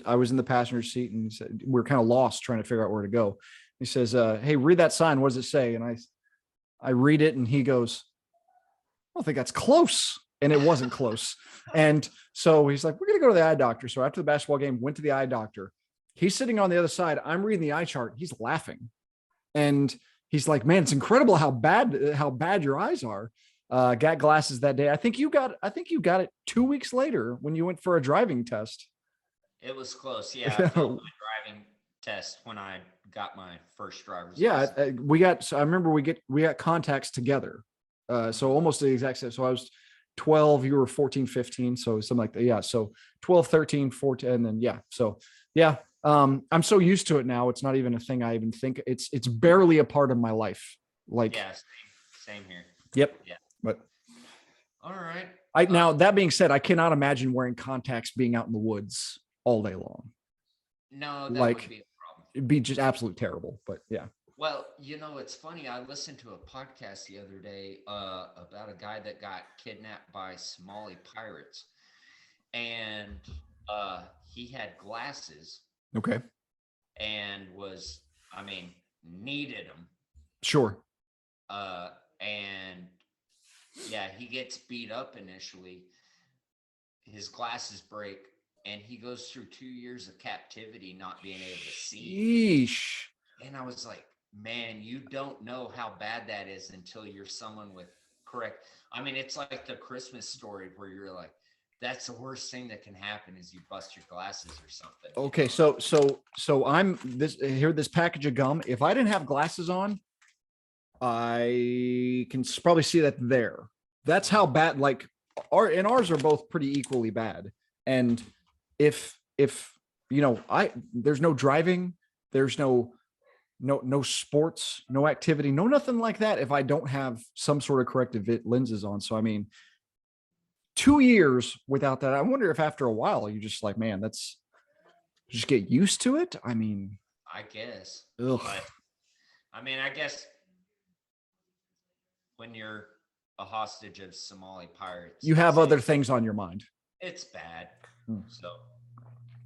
I was in the passenger seat, and he said, we're kind of lost trying to figure out where to go. He says, "Hey, read that sign. What does it say?" And I read it, and he goes, "I don't think that's close." And it wasn't close. And so he's like, "We're going to go to the eye doctor." So after the basketball game, went to the eye doctor. He's sitting on the other side. I'm reading the eye chart. He's laughing. And he's like, "Man, it's incredible how bad your eyes are." Got glasses that day. I think you got it 2 weeks later when you went for a driving test. It was close. Yeah, I failed my driving test when I got my first driver's license. I remember we got contacts together. So almost the exact same. So I was 12, you were 14, 15. So something like that. Yeah. So 12, 13, 14, and then, yeah. So yeah. I'm so used to it now. It's not even a thing I even think. It's barely a part of my life. Like, yeah, same here. Yep. Yeah. But all right. Now that being said, I cannot imagine wearing contacts being out in the woods all day long. No, that would be a problem. It'd be just absolutely terrible. But yeah. Well, it's funny. I listened to a podcast the other day about a guy that got kidnapped by Somali pirates, and he had glasses. Okay. And needed them. Sure. And yeah, he gets beat up initially. His glasses break, and he goes through 2 years of captivity, not being able to see. Sheesh. And I was like, man, you don't know how bad that is until you're someone with correct. It's like the Christmas Story where you're like, that's the worst thing that can happen is you bust your glasses or something. Okay, so I'm this package of gum. If I didn't have glasses on, I can probably see that there. That's how bad. Like ours are both pretty equally bad. And if there's no driving, there's no sports, no activity, no nothing like that. If I don't have some sort of corrective lenses on, so 2 years without that. I wonder if after a while you just like, man, just get used to it. I guess. Ugh. But, I guess when you're a hostage of Somali pirates, you have other things on your mind. It's bad. So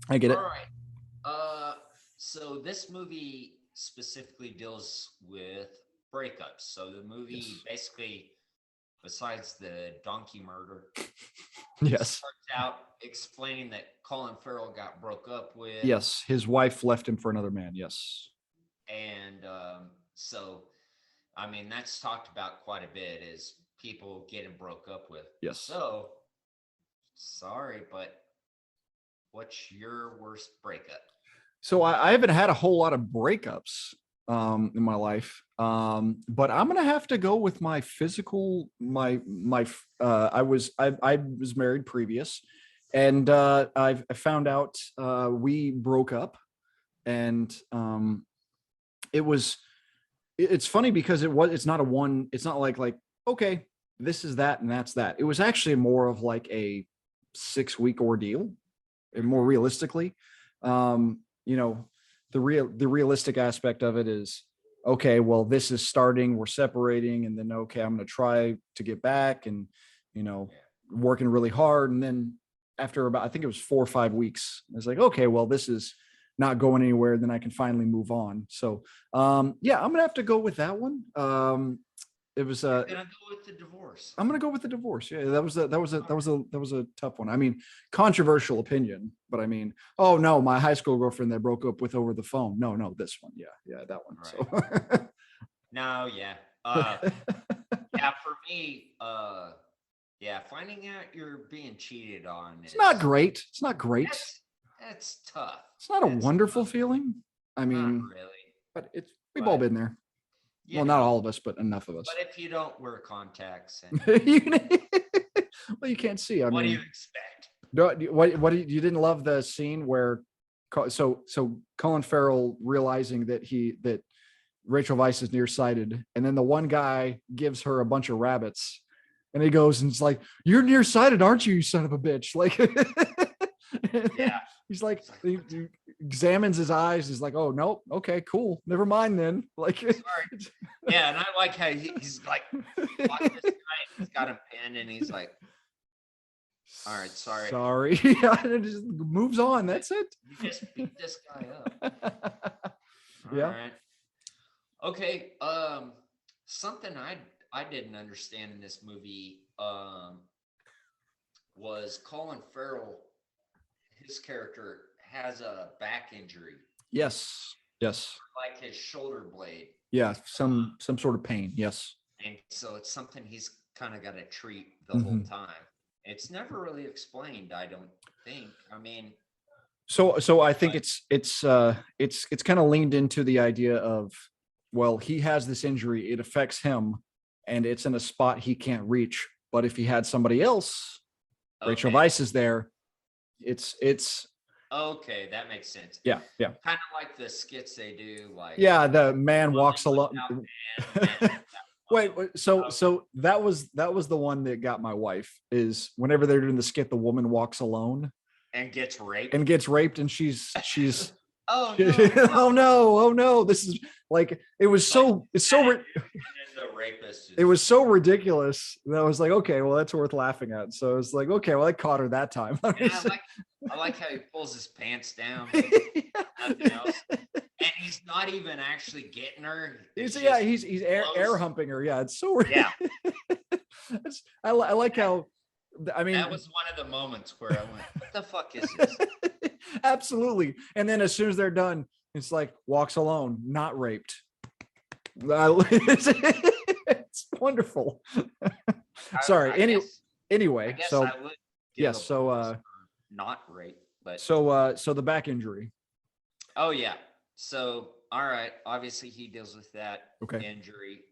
I get it. All right. So this movie specifically deals with breakups. So the movie basically besides the donkey murder. Yes. Starts out explaining that Colin Farrell got broke up with. Yes. His wife left him for another man. Yes. And so, I mean, that's talked about quite a bit, is people getting broke up with. Yes. So, sorry, but what's your worst breakup? So I haven't had a whole lot of breakups in my life, but I'm gonna have to go with my physical. I was married previous, and I found out we broke up, and it's funny because it's not like okay, this is that and that's that. It was actually more of like a 6-week ordeal, and more realistically, the realistic aspect of it is, okay, well, this is starting, we're separating, and then okay, I'm going to try to get back, and working really hard, and then after about, I think it was 4 or 5 weeks, I was like, okay, well, this is not going anywhere, then I can finally move on. So yeah, I'm gonna have to go with that one. It was I'm gonna go with the divorce. I'm gonna go with the divorce. Yeah, that was a tough one. I mean, controversial opinion, but I mean, oh no, my high school girlfriend that I broke up with over the phone. No, this one. Yeah, that one. Right. So No, yeah. Yeah, for me, finding out you're being cheated on it's not great. It's not great. That's tough. It's not a That's wonderful tough. feeling. I mean, Not really. but we've all been there. Well, not all of us, but enough of us. But if you don't wear contacts, and well, you can't see. what do you expect? You didn't love the scene where so Colin Farrell realizing that Rachel Weisz is nearsighted, and then the one guy gives her a bunch of rabbits, and he goes and it's like, "You're nearsighted, aren't you, you son of a bitch?" Like, Yeah. He's like, he examines his eyes. He's like, "Oh nope, okay, cool, never mind then." Like, sorry. Yeah, and I like how he's like, watch this guy, he's got a pen, and he's like, "All right, sorry." Yeah, and it just moves on. That's it. You just beat this guy up. Yeah. All right. Okay. Something I didn't understand in this movie was Colin Farrell. His character has a back injury. Yes. Like his shoulder blade. Yeah, some sort of pain. Yes. And so it's something he's kind of got to treat the whole time. It's never really explained, I don't think. I mean, so I think it's kind of leaned into the idea of, well, he has this injury, it affects him, and it's in a spot he can't reach. But if he had somebody else, Rachel Weisz is there. It's okay, that makes sense. Yeah. Kind of like the skits they do, like the man walks alone. Wait, so that was the one that got my wife, is whenever they're doing the skit, the woman walks alone and gets raped, and she's oh no. oh no, this is like, it was so the rapist it was so ridiculous that I was like, okay, well, that's worth laughing at. So it's like, okay, well, I caught her that time. I like how he pulls his pants down. Nothing else. And he's not even actually getting her. He's air humping her. Yeah, it's so weird. Yeah. I like how, I mean, that was one of the moments where I went, what the fuck is this? Absolutely. And then as soon as they're done, it's like, walks alone, not raped. It's wonderful. Sorry. Anyway, so yes, so not rape, but so the back injury. Oh yeah. So all right, obviously he deals with that injury.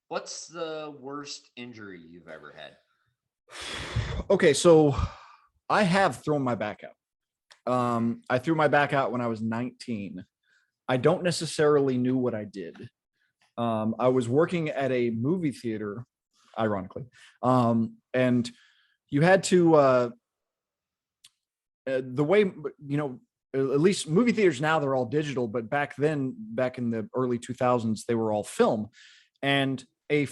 What's the worst injury you've ever had? Okay, so I have thrown my back out. I threw my back out when I was 19. I don't necessarily knew what I did. I was working at a movie theater, ironically, and you had to the way, at least movie theaters now, they're all digital, but back then, back in the early 2000s, they were all film. And a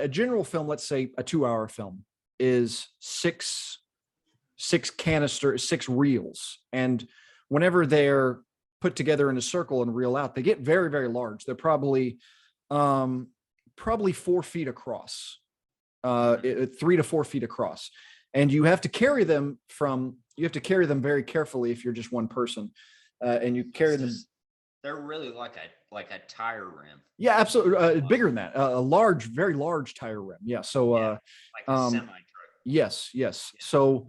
general film, let's say a 2-hour film, is six reels. And whenever they're put together in a circle and reel out, they get very, very large. They're probably 4 feet across. 3 to 4 feet across, and you have to carry them very carefully if you're just one person, and you carry them. They're really like a tire rim. Yeah, absolutely. Bigger than that, a large, very large tire rim. Yeah. So, like a semi truck. Yes. So,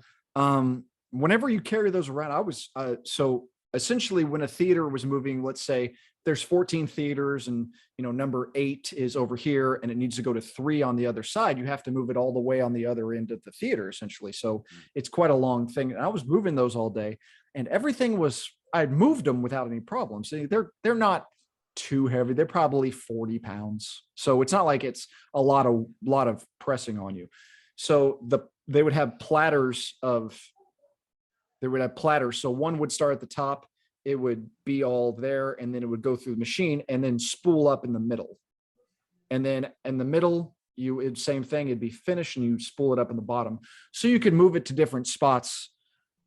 whenever you carry those around, so essentially when a theater was moving, let's say there's 14 theaters and, number 8 is over here and it needs to go to 3 on the other side. You have to move it all the way on the other end of the theater, essentially. So it's quite a long thing. And I was moving those all day, and I'd moved them without any problems. They're not too heavy. They're probably 40 pounds. So it's not like it's a lot of pressing on you. So they would have platters. So one would start at the top, it would be all there, and then it would go through the machine and then spool up in the middle. And then in the middle, same thing, it'd be finished and you spool it up in the bottom. So you could move it to different spots.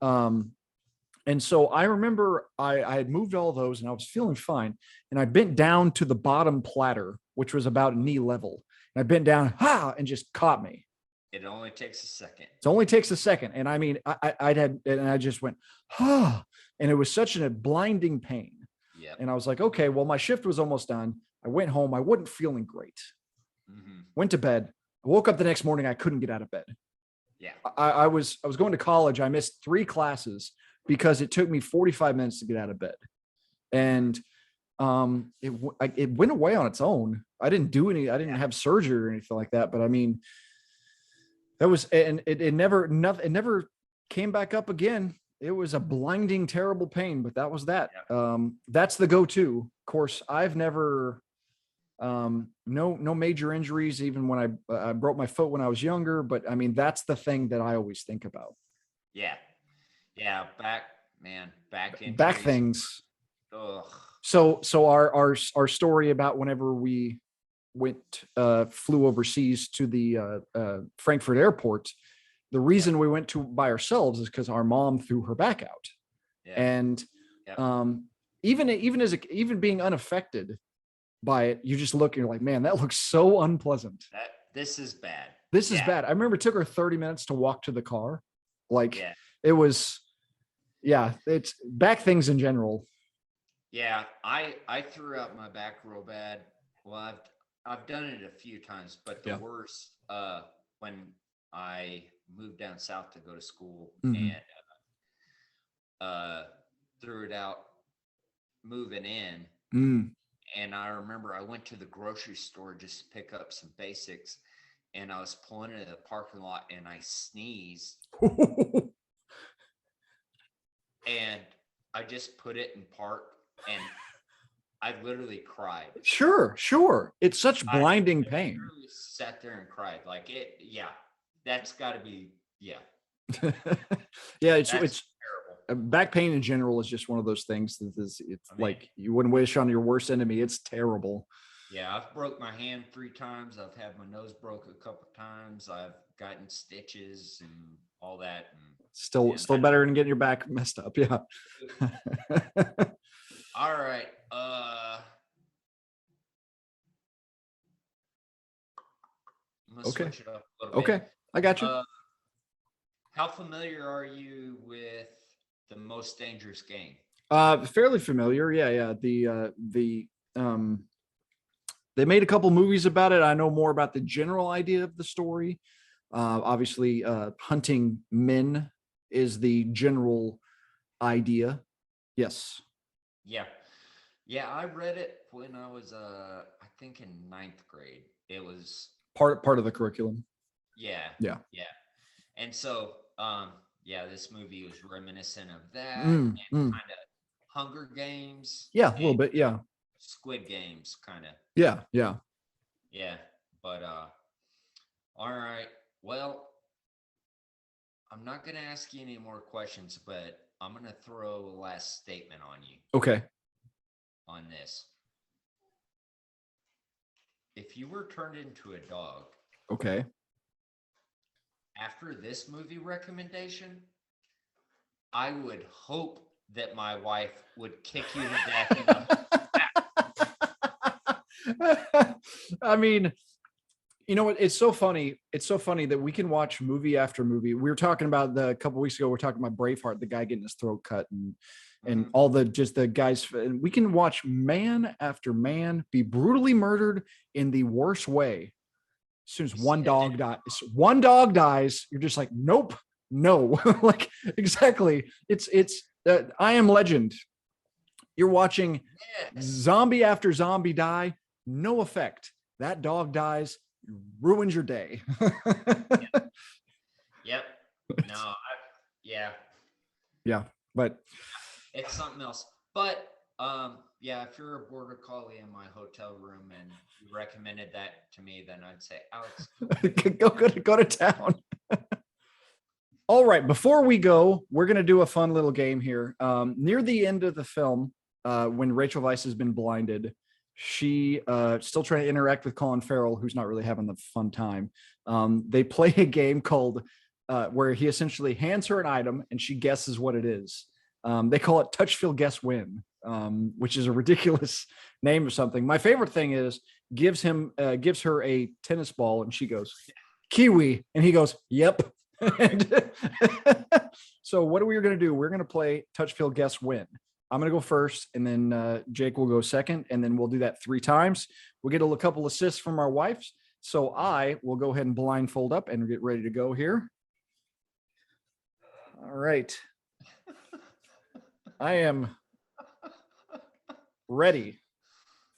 And so I remember I had moved all those and I was feeling fine. And I bent down to the bottom platter, which was about knee level. And I bent down, and just caught me. It only takes a second. It only takes a second. And I mean, I just went, and it was such a blinding pain. Yeah. And I was like, okay, well, my shift was almost done. I went home. I wasn't feeling great. Mm-hmm. Went to bed. I woke up the next morning. I couldn't get out of bed. Yeah. I was going to college. I missed 3 classes because it took me 45 minutes to get out of bed. And it went away on its own. I didn't have surgery or anything like that. But I mean, that was, and it never came back up again. It was a blinding, terrible pain, but that was that. Yeah. That's the go-to. Of course, I've never, no major injuries, even when I broke my foot when I was younger, but I mean, that's the thing that I always think about. Yeah. Yeah. Back Back things. Ugh. So our story about whenever we flew overseas to the Frankfurt airport, the reason we went by ourselves is because our mom threw her back out. Yeah. And even being unaffected by it, you just look and you're like, man, that looks so unpleasant. This is bad. This is bad. I remember it took her 30 minutes to walk to the car. It was, it's back things in general. Yeah, I threw out my back real bad. Well, I've done it a few times, but the worst when I moved down south to go to school, mm-hmm. and threw it out moving in. Mm. And I remember I went to the grocery store just to pick up some basics, and I was pulling into the parking lot and I sneezed. And I just put it in park and I literally cried. Sure. It's such blinding pain. I literally sat there and cried. Like it, that's gotta be, it's terrible. Back pain in general is just one of those things that it's like you wouldn't wish on your worst enemy. It's terrible. Yeah, I've broke my hand 3 times. I've had my nose broke a couple times. I've gotten stitches and all that. And still better than getting your back messed up. Yeah. All right. I'm gonna switch it up a little bit. Okay, I got you. How familiar are you with The Most Dangerous Game? Fairly familiar. Yeah. They made a couple movies about it. I know more about the general idea of the story. Obviously, hunting men is the general idea. Yes. Yeah. I read it when I was, I think in 9th grade. It was part of the curriculum. Yeah. And so, this movie was reminiscent of that and kind of Hunger Games. Yeah, a little bit. Yeah. Squid Games, kind of. Yeah. Yeah, but all right. Well, I'm not gonna ask you any more questions, but I'm gonna throw a last statement on you. Okay. On this, if you were turned into a dog, okay, after this movie recommendation, I would hope that my wife would kick you to death. I mean, You know what? It's so funny. It's so funny that we can watch movie after movie. We were talking about a couple weeks ago. We're talking about Braveheart, the guy getting his throat cut, and all the just the guys. And we can watch man after man be brutally murdered in the worst way. As soon as one dog dies, you're just like, nope, no, like exactly. It's I Am Legend. You're watching zombie after zombie die, no effect. That dog dies, ruins your day. Yep. No, yeah. Yeah, but It's something else. But yeah, if you're a border collie in my hotel room and you recommended that to me, then I'd say, Alex, go to town. All right, before we go, we're going to do a fun little game here. Near the end of the film, when Rachel Weisz has been blinded, she still trying to interact with Colin Farrell, who's not really having the fun time. They play a game called where he essentially hands her an item and she guesses what it is. They call it Touch, Feel, Guess, Win, which is a ridiculous name of something. My favorite thing is gives her a tennis ball and she goes, Kiwi, and he goes, yep. So what are we going to do? We're going to play Touch, Feel, Guess, Win. I'm going to go first, and then Jake will go second, and then we'll do that 3 times. We'll get a couple assists from our wives. So I will go ahead and blindfold up and get ready to go here. All right. I am ready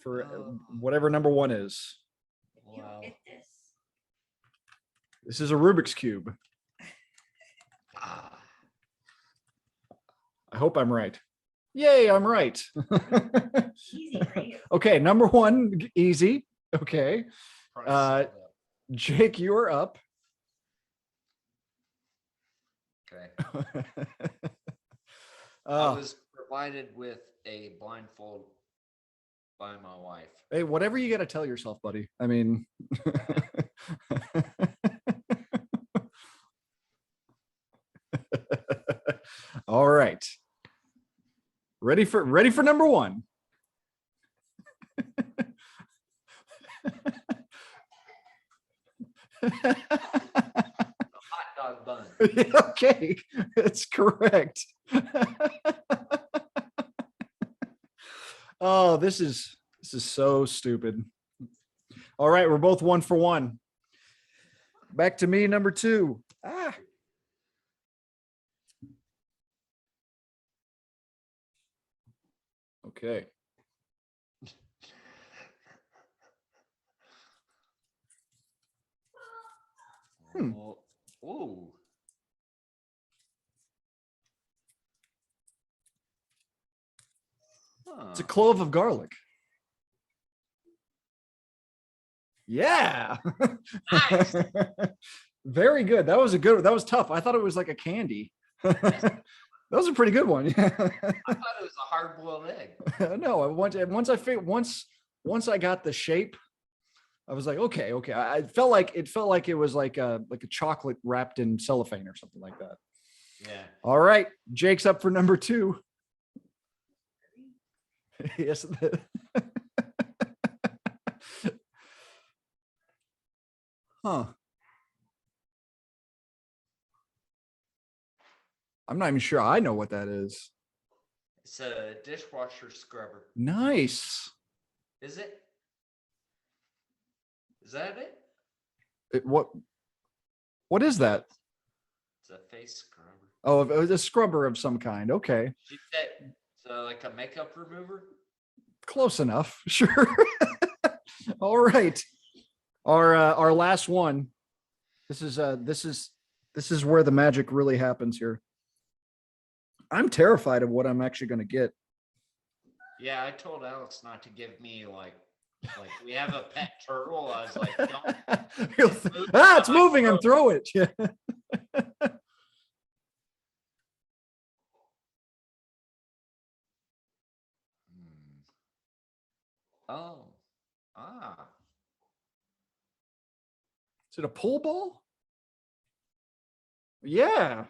for whatever number 1 is. wow. This is a Rubik's Cube. I hope I'm right. Yay, I'm right. Easy for you. Okay, number 1, easy. Okay. Jake, you're up. Okay. I was provided with a blindfold by my wife. Hey, whatever you got to tell yourself, buddy. I mean, all right. Ready for number 1. Hot dog bun. Okay, that's correct. Oh, this is so stupid. All right, we're both 1 for 1. Back to me, number 2. Okay. Ooh. It's a clove of garlic. Yeah. Nice. Very good. That was tough. I thought it was like a candy. That was a pretty good one. I thought it was a hard-boiled egg. No, once I got the shape, I was like, okay. I felt like it was like a chocolate wrapped in cellophane or something like that. Yeah. All right, Jake's up for number 2. Yes. Huh. I'm not even sure I know what that is. It's a dishwasher scrubber. Nice. Is it? Is that it? What is that? It's a face scrubber. Oh, it was a scrubber of some kind. Okay. She said, so like a makeup remover? Close enough. Sure. All right. Our last one. This is where the magic really happens here. I'm terrified of what I'm actually going to get. Yeah, I told Alex not to give me like we have a pet turtle. I was like, don't. It's moving and throw it. Yeah. Oh. Is it a pool ball? Yeah.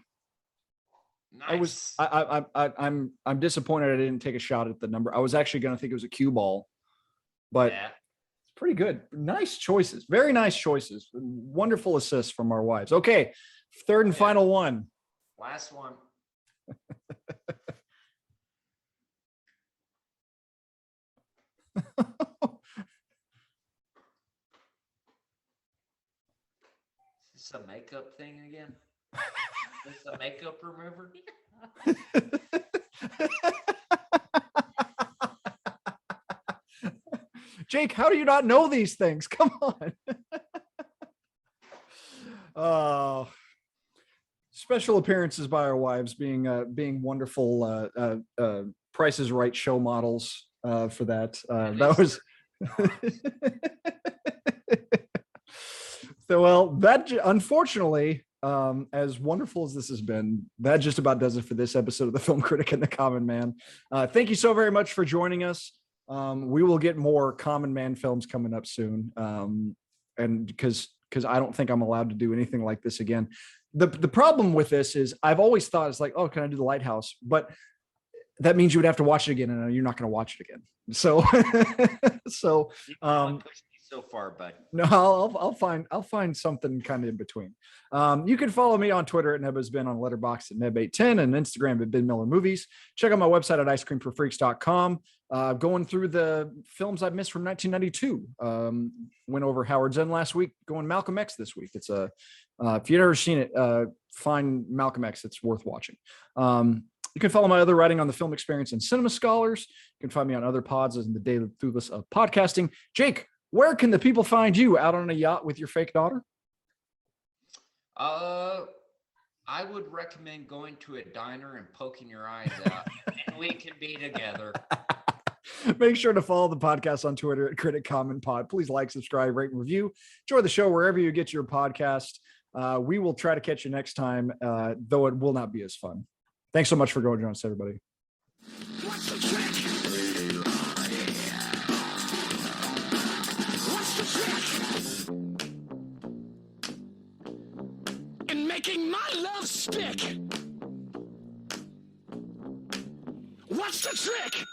Nice. I'm disappointed I didn't take a shot at the number. I was actually going to think it was a cue ball, but yeah. pretty good. Nice choices. Very nice choices. Wonderful assists from our wives. Okay. Third and final one. Last one. Is this a makeup thing again? Is this a makeup remover? Jake, how do you not know these things? Come on. Special appearances by our wives being wonderful Price is Right show models for that. That was so well that unfortunately as wonderful as this has been, that just about does it for this episode of the Film Critic and the Common Man. Thank you so very much for joining us. We will get more Common Man films coming up soon. And because I don't think I'm allowed to do anything like this again. The problem with this is I've always thought it's like, oh, can I do The Lighthouse? But that means you would have to watch it again, and you're not going to watch it again. So, Push me so far, bud. No, I'll find something kind of in between. You can follow me on Twitter at nebhasbeen, on Letterboxd at neb810, and Instagram at Ben Miller Movies. Check out my website at icecreamforfreaks.com. Going through the films I've missed from 1992. Went over Howard's End last week, going Malcolm X this week. It's if you've never seen it, find Malcolm X. It's worth watching. You can follow my other writing on the Film Experience and Cinema Scholars. You can find me on other pods in the daily throughput of podcasting. Jake, where can the people find you? Out on a yacht with your fake daughter? I would recommend going to a diner and poking your eyes out, and we can be together. Make sure to follow the podcast on Twitter at Critic Common Pod. Please like, subscribe, rate, and review. Enjoy the show wherever you get your podcast. We will try to catch you next time, though it will not be as fun. Thanks so much for joining us, everybody. What's the trick? What's the trick? In making my love stick. What's the trick?